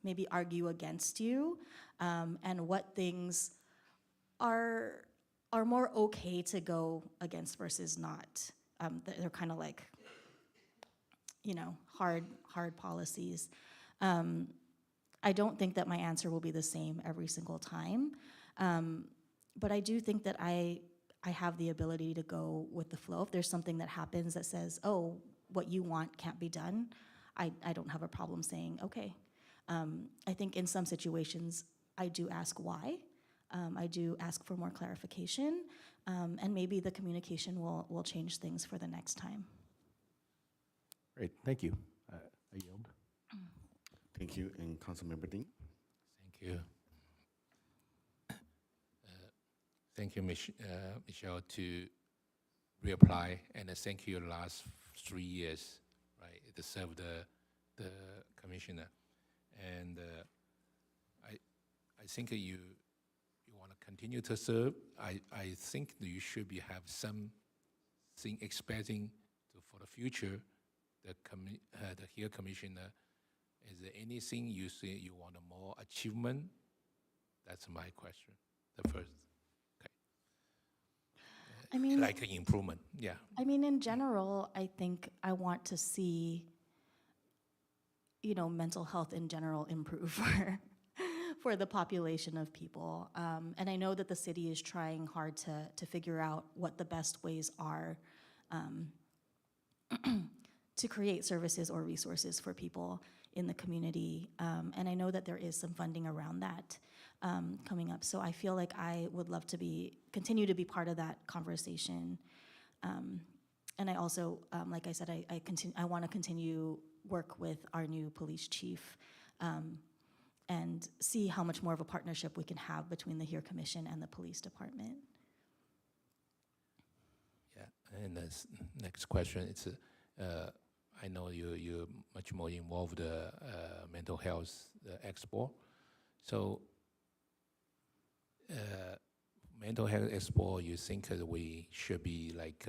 Speaker 10: maybe argue against you, and what things are more okay to go against versus not. They're kind of like, hard policies. I don't think that my answer will be the same every single time, but I do think that I have the ability to go with the flow. If there's something that happens that says, oh, what you want can't be done, I don't have a problem saying, okay. I think in some situations, I do ask why. I do ask for more clarification, and maybe the communication will change things for the next time.
Speaker 6: Great, thank you. I yield.
Speaker 1: Thank you. And Councilmember Ding?
Speaker 7: Thank you. Thank you, Michelle, to reapply, and thank you last 3 years, right, to serve the commissioner. And I think you want to continue to serve. I think that you should have something expecting for the future. The here commissioner, is there anything you say you want more achievement? That's my question. The first.
Speaker 10: I mean,
Speaker 7: like an improvement, yeah.
Speaker 10: I mean, in general, I think I want to see, mental health in general improve for the population of people. And I know that the city is trying hard to figure out what the best ways are to create services or resources for people in the community. And I know that there is some funding around that coming up. So I feel like I would love to continue to be part of that conversation. And I also, like I said, I want to continue work with our new police chief and see how much more of a partnership we can have between the HERE Commission and the police department.
Speaker 7: Yeah, and the next question, it's I know you're much more involved mental health expo. So mental health expo, you think that we should be like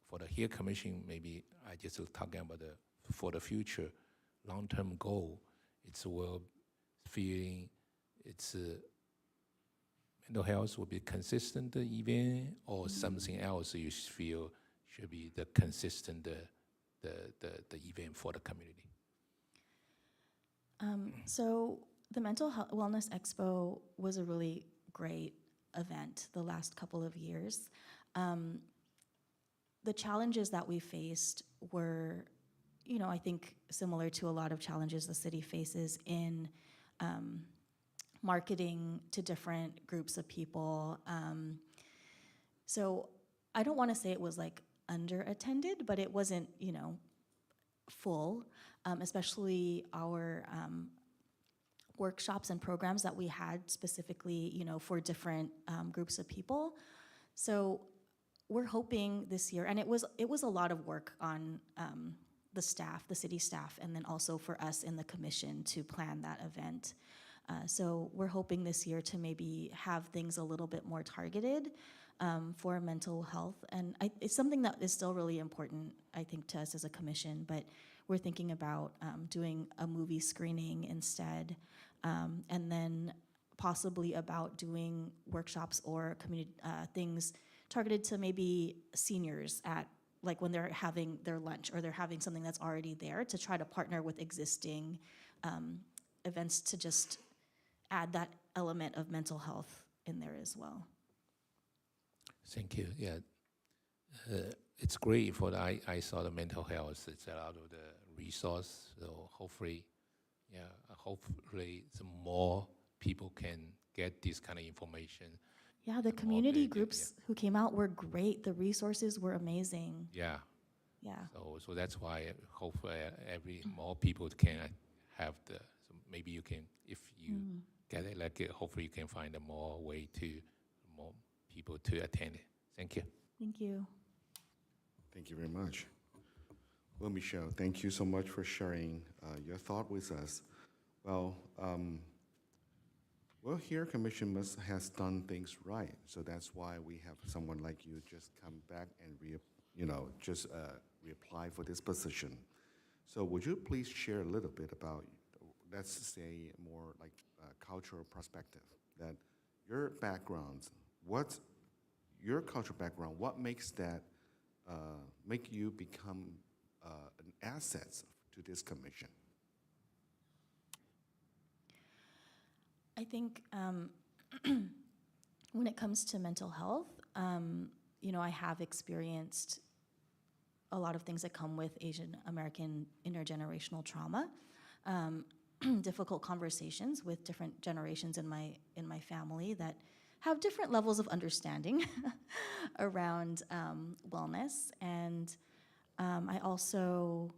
Speaker 7: for the HERE Commission, maybe I just talking about for the future long-term goal, it's well feeling it's mental health will be consistent event or something else you feel should be the consistent the event for the community?
Speaker 10: So the Mental Wellness Expo was a really great event the last couple of years. The challenges that we faced were, I think similar to a lot of challenges the city faces in marketing to different groups of people. So I don't want to say it was like underattended, but it wasn't, full, especially our workshops and programs that we had specifically, for different groups of people. So we're hoping this year, and it was a lot of work on the staff, the city staff, and then also for us in the commission to plan that event. So we're hoping this year to maybe have things a little bit more targeted for mental health. And it's something that is still really important, I think, to us as a commission, but we're thinking about doing a movie screening instead, and then possibly about doing workshops or community things targeted to maybe seniors at, like when they're having their lunch or they're having something that's already there, to try to partner with existing events to just add that element of mental health in there as well.
Speaker 7: Thank you. Yeah, it's great for I saw the mental health. It's a lot of the resource. So hopefully, some more people can get this kind of information.
Speaker 10: Yeah, the community groups who came out were great. The resources were amazing.
Speaker 7: Yeah.
Speaker 10: Yeah.
Speaker 7: So that's why hopefully more people can have the. So maybe you can, if you get it, hopefully you can find a more way to more people to attend it. Thank you.
Speaker 10: Thank you.
Speaker 1: Thank you very much. Well, Michelle, thank you so much for sharing your thought with us. Well, here Commission has done things right, so that's why we have someone like you just come back and reapply for this position. So would you please share a little bit about, let's say, more like cultural perspective, that your backgrounds, what's your cultural background, what makes that, make you become an asset to this commission?
Speaker 10: I think when it comes to mental health, I have experienced a lot of things that come with Asian American intergenerational trauma, difficult conversations with different generations in my family that have different levels of understanding around wellness. And I also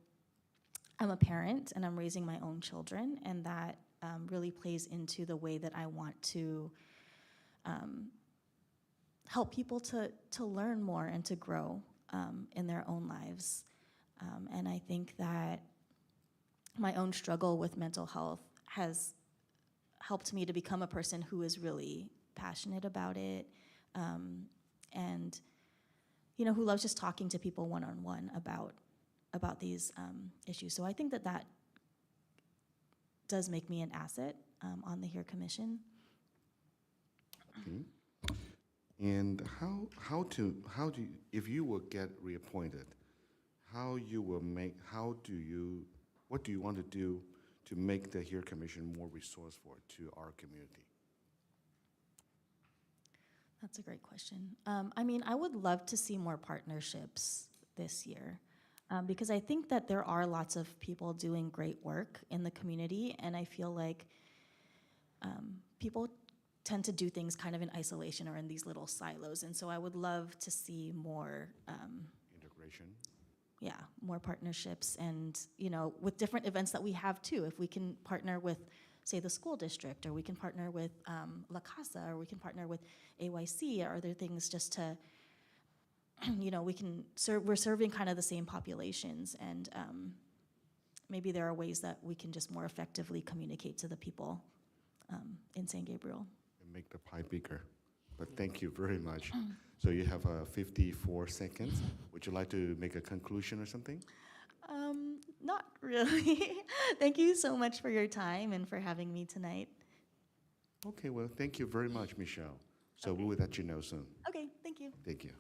Speaker 10: am a parent, and I'm raising my own children, and that really plays into the way that I want to help people to learn more and to grow in their own lives. And I think that my own struggle with mental health has helped me to become a person who is really passionate about it, and who loves just talking to people one-on-one about these issues. So I think that does make me an asset on the HERE Commission.
Speaker 1: Okay. And how do you, if you will get reappointed, what do you want to do to make the HERE Commission more resourceful to our community?
Speaker 10: That's a great question. I would love to see more partnerships this year, because I think that there are lots of people doing great work in the community, and I feel like people tend to do things kind of in isolation or in these little silos, and so I would love to see more
Speaker 1: Integration?
Speaker 10: Yeah, more partnerships, and with different events that we have too. If we can partner with, say, the school district, or we can partner with La Casa, or we can partner with AYC, or other things just to, we can serve, we're serving kind of the same populations, and maybe there are ways that we can just more effectively communicate to the people in San Gabriel.
Speaker 1: And make the pie bigger. But thank you very much. So you have 54 seconds. Would you like to make a conclusion or something?
Speaker 10: Not really. Thank you so much for your time and for having me tonight.
Speaker 1: Okay, well, thank you very much, Michelle. So we will let you know soon.
Speaker 10: Okay, thank you.
Speaker 1: Thank you.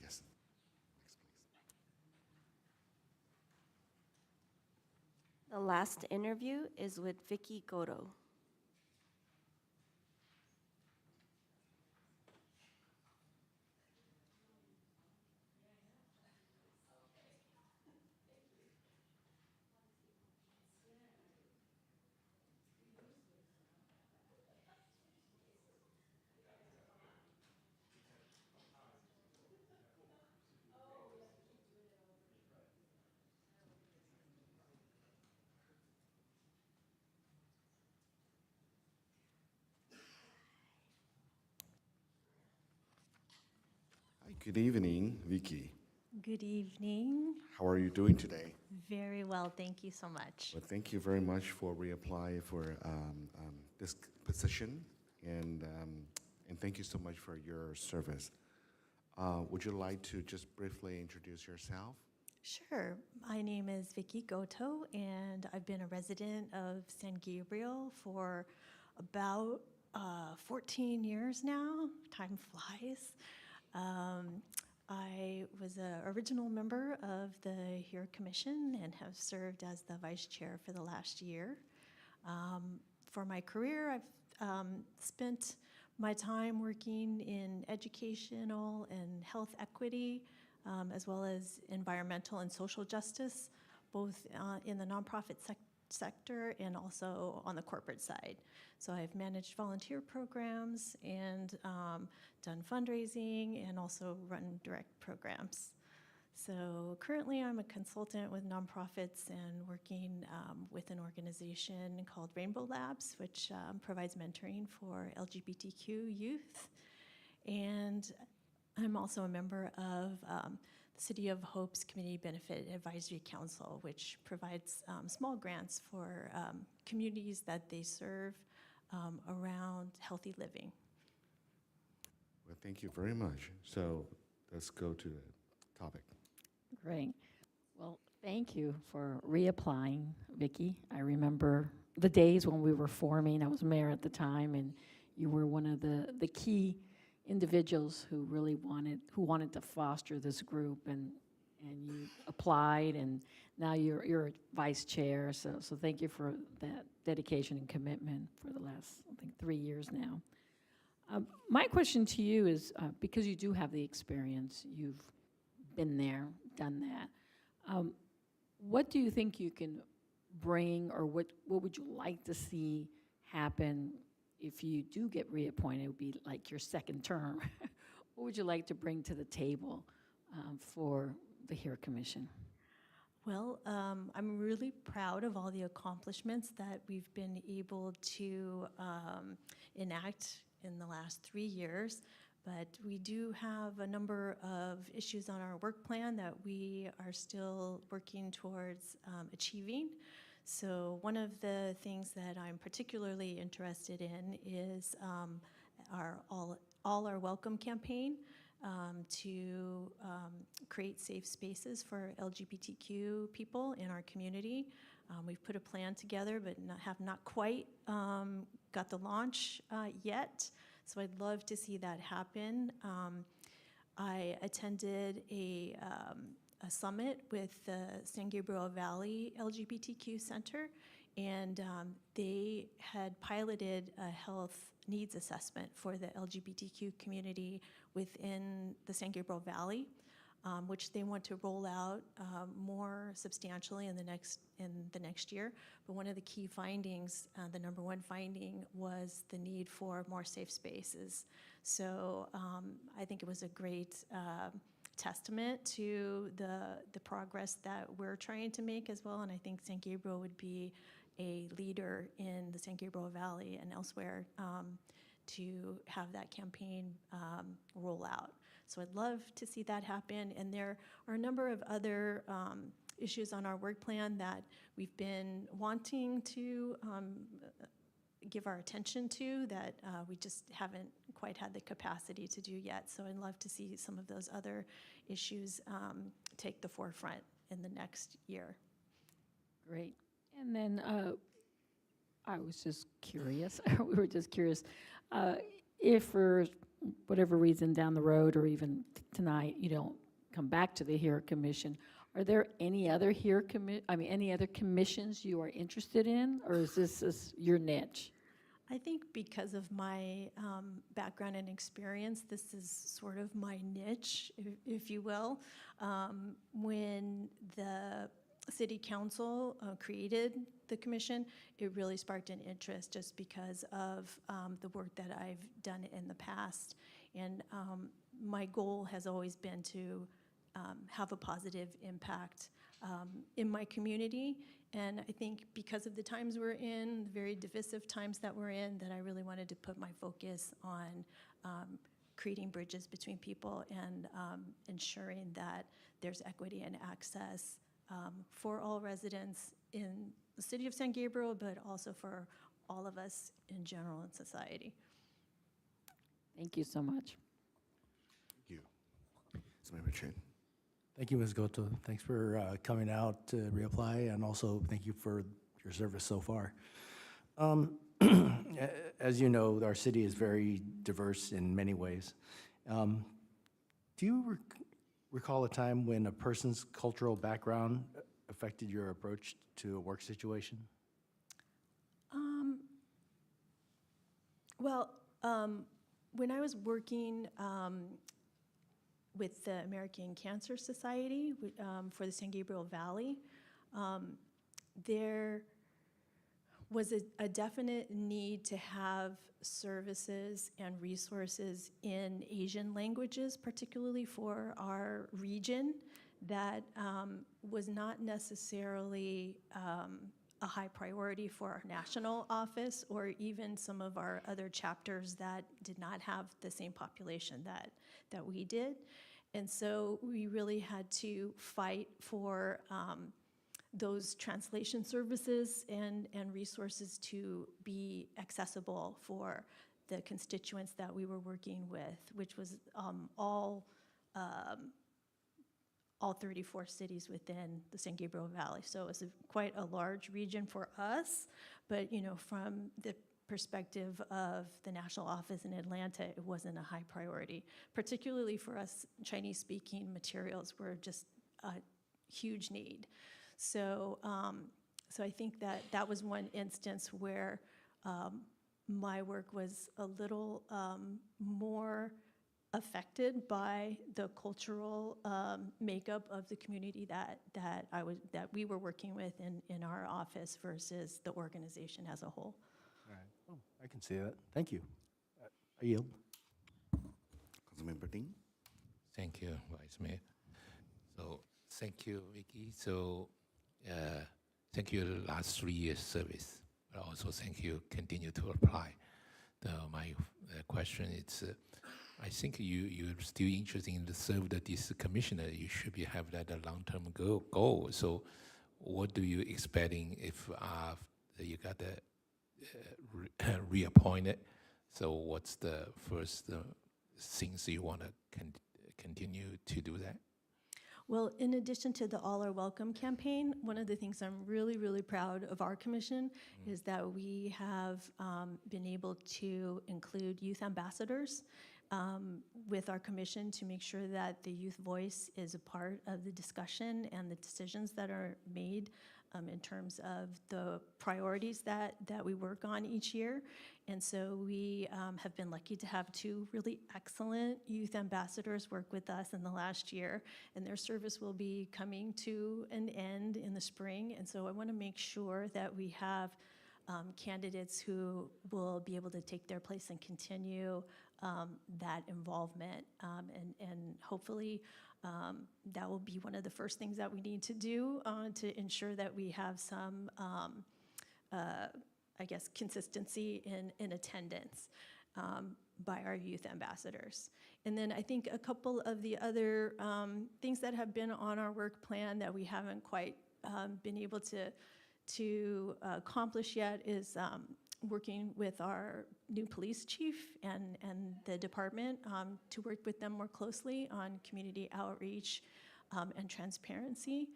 Speaker 1: Yes. Next, please.
Speaker 3: The last interview is with Vicky Goto.
Speaker 1: Good evening, Vicky.
Speaker 11: Good evening.
Speaker 1: How are you doing today?
Speaker 11: Very well, thank you so much.
Speaker 1: Well, thank you very much for reapplying for this position, and thank you so much for your service. Would you like to just briefly introduce yourself?
Speaker 11: Sure. My name is Vicky Goto, and I've been a resident of San Gabriel for about 14 years now. Time flies. I was an original member of the HERE Commission and have served as the vice chair for the last year. For my career, I've spent my time working in educational and health equity, as well as environmental and social justice, both in the nonprofit sector and also on the corporate side. So I've managed volunteer programs and done fundraising and also run direct programs. So currently I'm a consultant with nonprofits and working with an organization called Rainbow Labs, which provides mentoring for LGBTQ youth. And I'm also a member of the City of Hope's Community Benefit Advisory Council, which provides small grants for communities that they serve around healthy living.
Speaker 1: Well, thank you very much. So let's go to the topic.
Speaker 4: Great. Well, thank you for reapplying, Vicki. I remember the days when we were forming. I was mayor at the time, and you were one of the key individuals who really wanted to foster this group, and you applied, and now you're a vice chair. So thank you for that dedication and commitment for the last, I think, 3 years now. My question to you is, because you do have the experience, you've been there, done that. What do you think you can bring, or what would you like to see happen if you do get reappointed? It would be like your second term. What would you like to bring to the table for the HERE Commission?
Speaker 11: Well, I'm really proud of all the accomplishments that we've been able to enact in the last 3 years, but we do have a number of issues on our work plan that we are still working towards achieving. So one of the things that I'm particularly interested in is our All Are Welcome campaign to create safe spaces for LGBTQ people in our community. We've put a plan together, but have not quite got the launch yet. So I'd love to see that happen. I attended a summit with the San Gabriel Valley LGBTQ Center, and they had piloted a health needs assessment for the LGBTQ community within the San Gabriel Valley, which they want to roll out more substantially in the next year. But one of the key findings, the number one finding, was the need for more safe spaces. So I think it was a great testament to the progress that we're trying to make as well, and I think San Gabriel would be a leader in the San Gabriel Valley and elsewhere to have that campaign roll out. So I'd love to see that happen, and there are a number of other issues on our work plan that we've been wanting to give our attention to that we just haven't quite had the capacity to do yet. So I'd love to see some of those other issues take the forefront in the next year.
Speaker 4: Great. And then I was just curious, we were just curious, if for whatever reason down the road or even tonight you don't come back to the HERE Commission, are there any other any other commissions you are interested in, or is this your niche?
Speaker 11: I think because of my background and experience, this is sort of my niche, if you will. When the City Council created the commission, it really sparked an interest just because of the work that I've done in the past. And my goal has always been to have a positive impact in my community. And I think because of the times we're in, the very divisive times that we're in, that I really wanted to put my focus on creating bridges between people and ensuring that there's equity and access for all residents in the city of San Gabriel, but also for all of us in general in society.
Speaker 4: Thank you so much.
Speaker 1: Thank you. Councilmember Chen.
Speaker 6: Thank you, Ms. Goto. Thanks for coming out to reapply, and also thank you for your service so far. As you know, our city is very diverse in many ways. Do you recall a time when a person's cultural background affected your approach to a work situation?
Speaker 11: Well, when I was working with the American Cancer Society for the San Gabriel Valley, there was a definite need to have services and resources in Asian languages, particularly for our region, that was not necessarily a high priority for our national office or even some of our other chapters that did not have the same population that we did. And so we really had to fight for those translation services and resources to be accessible for the constituents that we were working with, which was all 34 cities within the San Gabriel Valley. So it was quite a large region for us, but from the perspective of the national office in Atlanta, it wasn't a high priority. Particularly for us, Chinese-speaking materials were just a huge need. So, so I think that was one instance where my work was a little more affected by the cultural makeup of the community that we were working with in our office versus the organization as a whole.
Speaker 6: All right. Oh, I can see that. Thank you. I yield.
Speaker 1: Councilmember Ding.
Speaker 7: Thank you, Vice Mayor. So thank you, Vicky. So thank you the last 3 years service, but also thank you continue to apply. My question is, I think you're still interested in to serve this commissioner. You should have that a long-term goal. So what do you expecting if you got reappointed? So what's the first things you want to continue to do that?
Speaker 11: Well, in addition to the All Are Welcome campaign, one of the things I'm really, really proud of our commission is that we have been able to include youth ambassadors with our commission to make sure that the youth voice is a part of the discussion and the decisions that are made in terms of the priorities that we work on each year. And so we have been lucky to have 2 really excellent youth ambassadors work with us in the last year, and their service will be coming to an end in the spring. And so I want to make sure that we have candidates who will be able to take their place and continue that involvement. And hopefully that will be one of the first things that we need to do to ensure that we have some, I guess, consistency in attendance by our youth ambassadors. And then I think a couple of the other things that have been on our work plan that we haven't quite been able to accomplish yet is working with our new police chief and the department to work with them more closely on community outreach and transparency.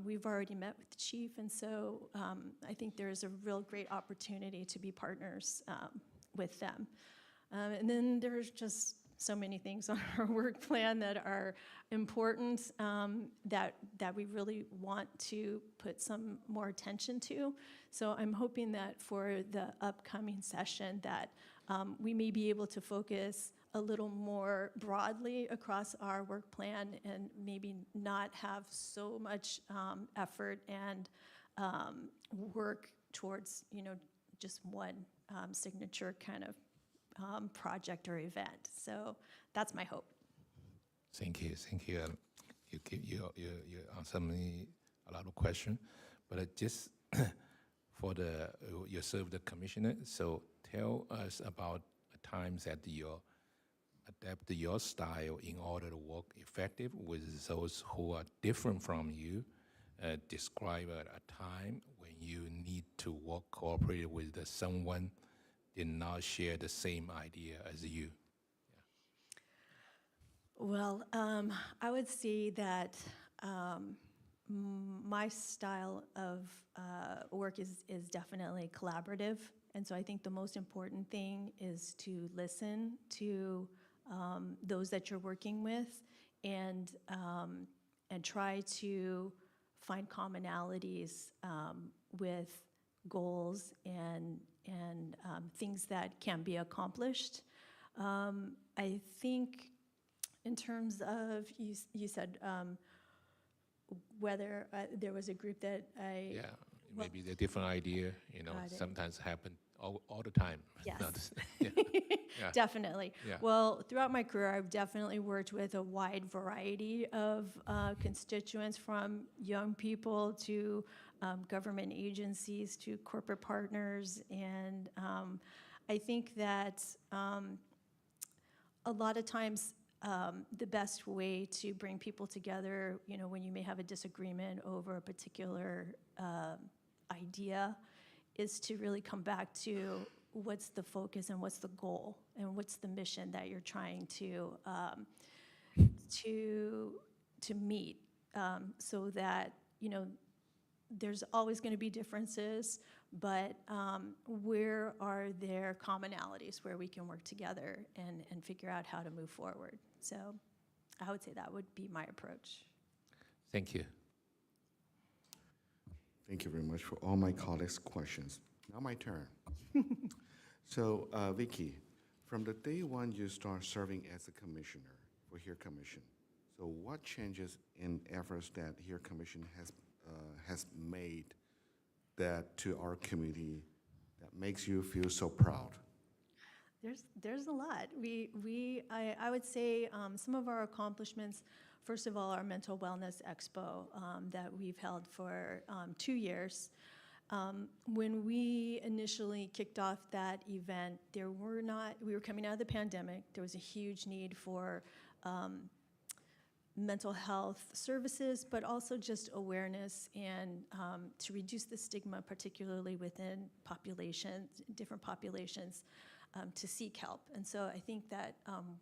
Speaker 11: We've already met with the chief, and so I think there's a real great opportunity to be partners with them. And then there's just so many things on our work plan that are important that we really want to put some more attention to. So I'm hoping that for the upcoming session that we may be able to focus a little more broadly across our work plan and maybe not have so much effort and work towards, just one signature kind of project or event. So that's my hope.
Speaker 7: Thank you. You answer me a lot of questions, but just for you serve the commissioner. So tell us about times that your adapt your style in order to work effective with those who are different from you. Describe a time when you need to work cooperate with someone did not share the same idea as you.
Speaker 11: Well, I would say that my style of work is definitely collaborative. And so I think the most important thing is to listen to those that you're working with and try to find commonalities with goals and things that can be accomplished. I think in terms of, you said whether there was a group that
Speaker 7: Yeah,
Speaker 11: well-
Speaker 7: maybe a different idea,
Speaker 11: Got it.
Speaker 7: sometimes happen all the time.
Speaker 11: Yes.
Speaker 7: Yeah. Yeah.
Speaker 11: Definitely.
Speaker 7: Yeah.
Speaker 11: Well, throughout my career, I've definitely worked with a wide variety of constituents, from young people to government agencies to corporate partners. And I think that a lot of times the best way to bring people together, when you may have a disagreement over a particular idea, is to really come back to what's the focus and what's the goal and what's the mission that you're trying to meet, so that there's always going to be differences, but where are there commonalities where we can work together and figure out how to move forward. So I would say that would be my approach.
Speaker 7: Thank you.
Speaker 1: Thank you very much for all my colleagues' questions. Now my turn. So, Vicky, from the day one you start serving as a commissioner for Here Commission, so what changes in efforts that Here Commission has made that to our community that makes you feel so proud?
Speaker 11: There's a lot. I would say some of our accomplishments, first of all, our Mental Wellness Expo that we've held for 2 years. When we initially kicked off that event, we were coming out of the pandemic. There was a huge need for mental health services, but also just awareness and to reduce the stigma, particularly within different populations, to seek help. And so I think that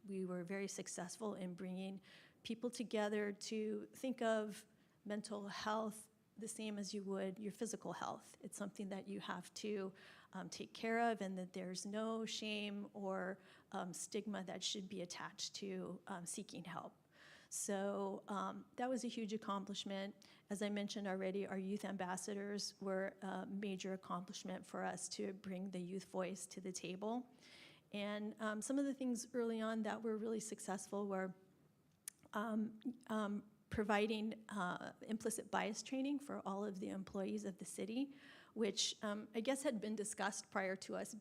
Speaker 11: we were very successful in bringing people together to think of mental health the same as you would your physical health. It's something that you have to take care of, and that there's no shame or stigma that should be attached to seeking help. So that was a huge accomplishment. As I mentioned already, our youth ambassadors were a major accomplishment for us to bring the youth voice to the table. And some of the things early on that were really successful were providing implicit bias training for all of the employees of the city, which I guess had been discussed prior to us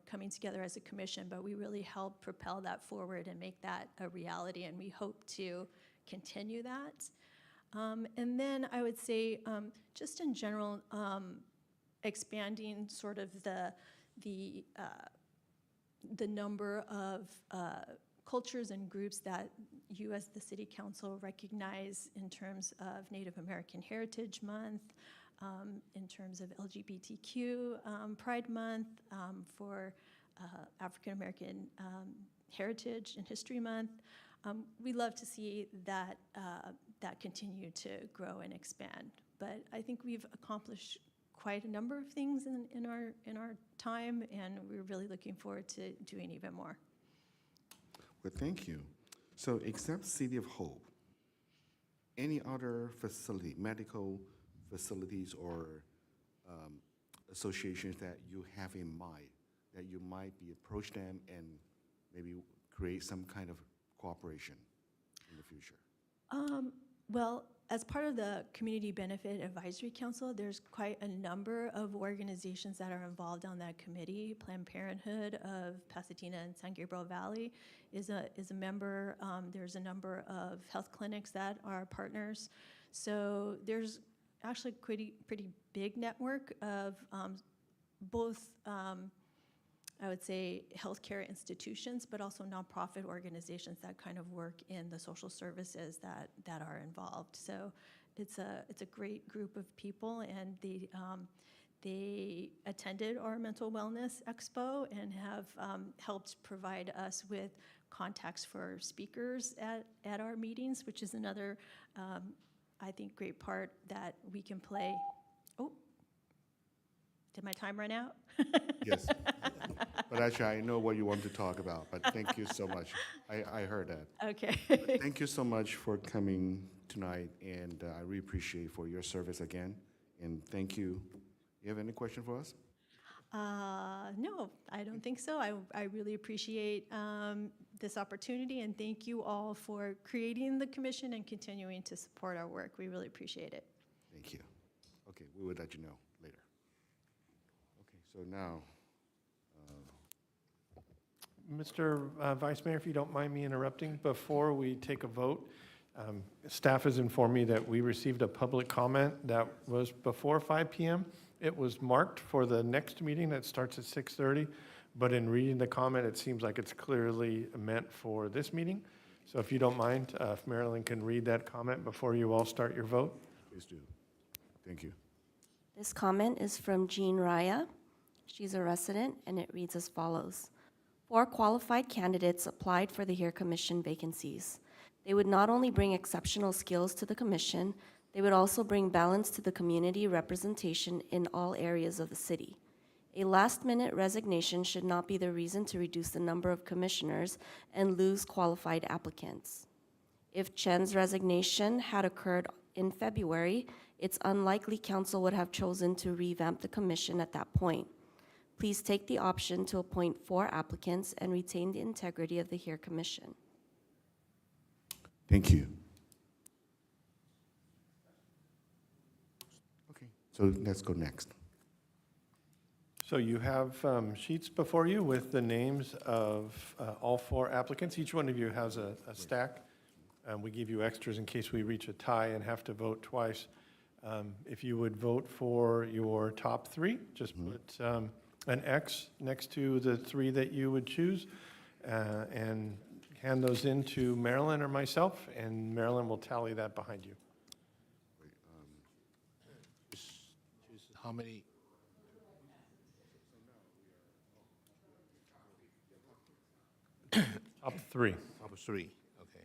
Speaker 11: coming together as a commission, but we really helped propel that forward and make that a reality, and we hope to continue that. And then I would say, just in general, expanding sort of the number of cultures and groups that you as the City Council recognize in terms of Native American Heritage Month, in terms of LGBTQ Pride Month, for African American Heritage and History Month. We love to see that continue to grow and expand. But I think we've accomplished quite a number of things in our time, and we're really looking forward to doing even more.
Speaker 1: Well, thank you. So, except City of Hope, any other facility, medical facilities or associations that you have in mind that you might be approach them and maybe create some kind of cooperation in the future?
Speaker 11: Well, as part of the Community Benefit Advisory Council, there's quite a number of organizations that are involved on that committee. Planned Parenthood of Pasadena and San Gabriel Valley is a member. There's a number of health clinics that are partners. So there's actually a pretty big network of both I would say, healthcare institutions, but also nonprofit organizations that kind of work in the social services that are involved. So it's a great group of people, and they attended our mental wellness expo and have helped provide us with contacts for speakers at our meetings, which is another, I think, great part that we can play. Oh, did my time run out?
Speaker 1: Yes. But actually, I know what you want to talk about, but thank you so much. I heard that.
Speaker 11: Okay.
Speaker 1: Thank you so much for coming tonight, and I really appreciate for your service again, and thank you. You have any question for us?
Speaker 11: No, I don't think so. I really appreciate this opportunity, and thank you all for creating the commission and continuing to support our work. We really appreciate it.
Speaker 1: Thank you. Okay, we will let you know later. Okay, so now,
Speaker 5: Mr. Vice Mayor, if you don't mind me interrupting, before we take a vote, staff has informed me that we received a public comment that was before 5 p.m. It was marked for the next meeting that starts at 6:30, but in reading the comment, it seems like it's clearly meant for this meeting. So if you don't mind, if Marilyn can read that comment before you all start your vote.
Speaker 1: please do. Thank you.
Speaker 3: This comment is from Jean Raya. She's a resident, and it reads as follows. 4 qualified candidates applied for the HERE Commission vacancies. They would not only bring exceptional skills to the commission, they would also bring balance to the community representation in all areas of the city. A last-minute resignation should not be the reason to reduce the number of commissioners and lose qualified applicants. If Chen's resignation had occurred in February, it's unlikely council would have chosen to revamp the commission at that point. Please take the option to appoint 4 applicants and retain the integrity of the HERE Commission.
Speaker 1: Thank you. Okay, so let's go next.
Speaker 5: So you have sheets before you with the names of all 4 applicants. Each one of you has a stack. We give you extras in case we reach a tie and have to vote twice. If you would vote for your top 3, just put an X next to the 3 that you would choose, and hand those in to Marilyn or myself, and Marilyn will tally that behind you.
Speaker 7: Choose how many?
Speaker 5: Top 3.
Speaker 7: Top 3, okay.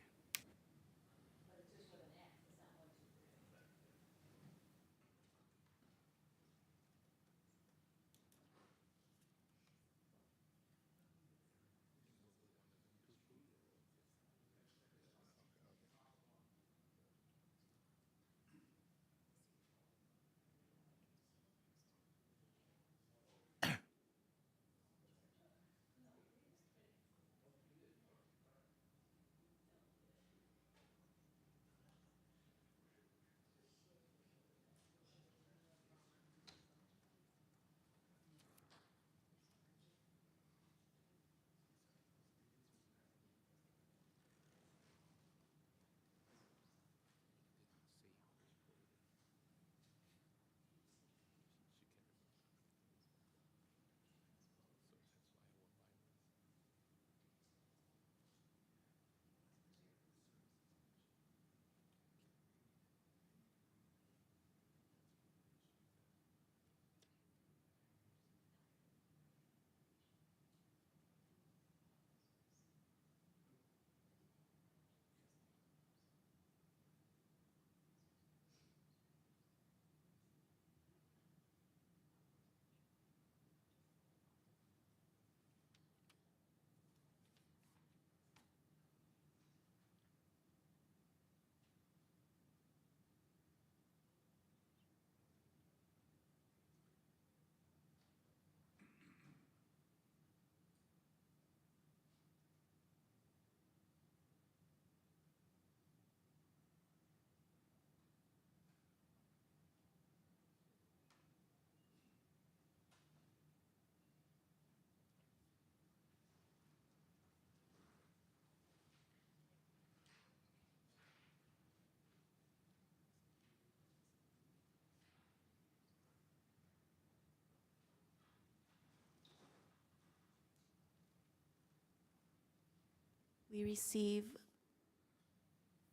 Speaker 3: We receive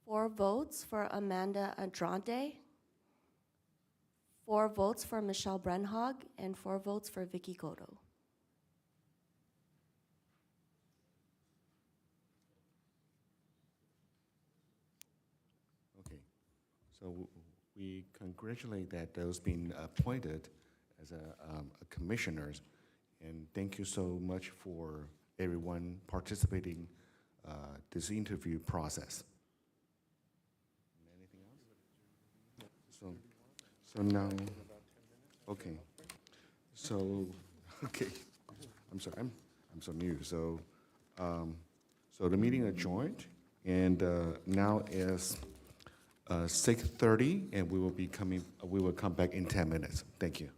Speaker 3: 4 votes for Amanda Adjournment, 4 votes for Michelle Brenhog, and 4 votes for Vicky Goto.
Speaker 1: Okay, so we congratulate that those being appointed as a commissioners, and thank you so much for everyone participating this interview process. Anything else? So now, okay. So, okay, I'm sorry, I'm so new. So, so the meeting adjourned, and now is 6:30, and we will come back in 10 minutes. Thank you.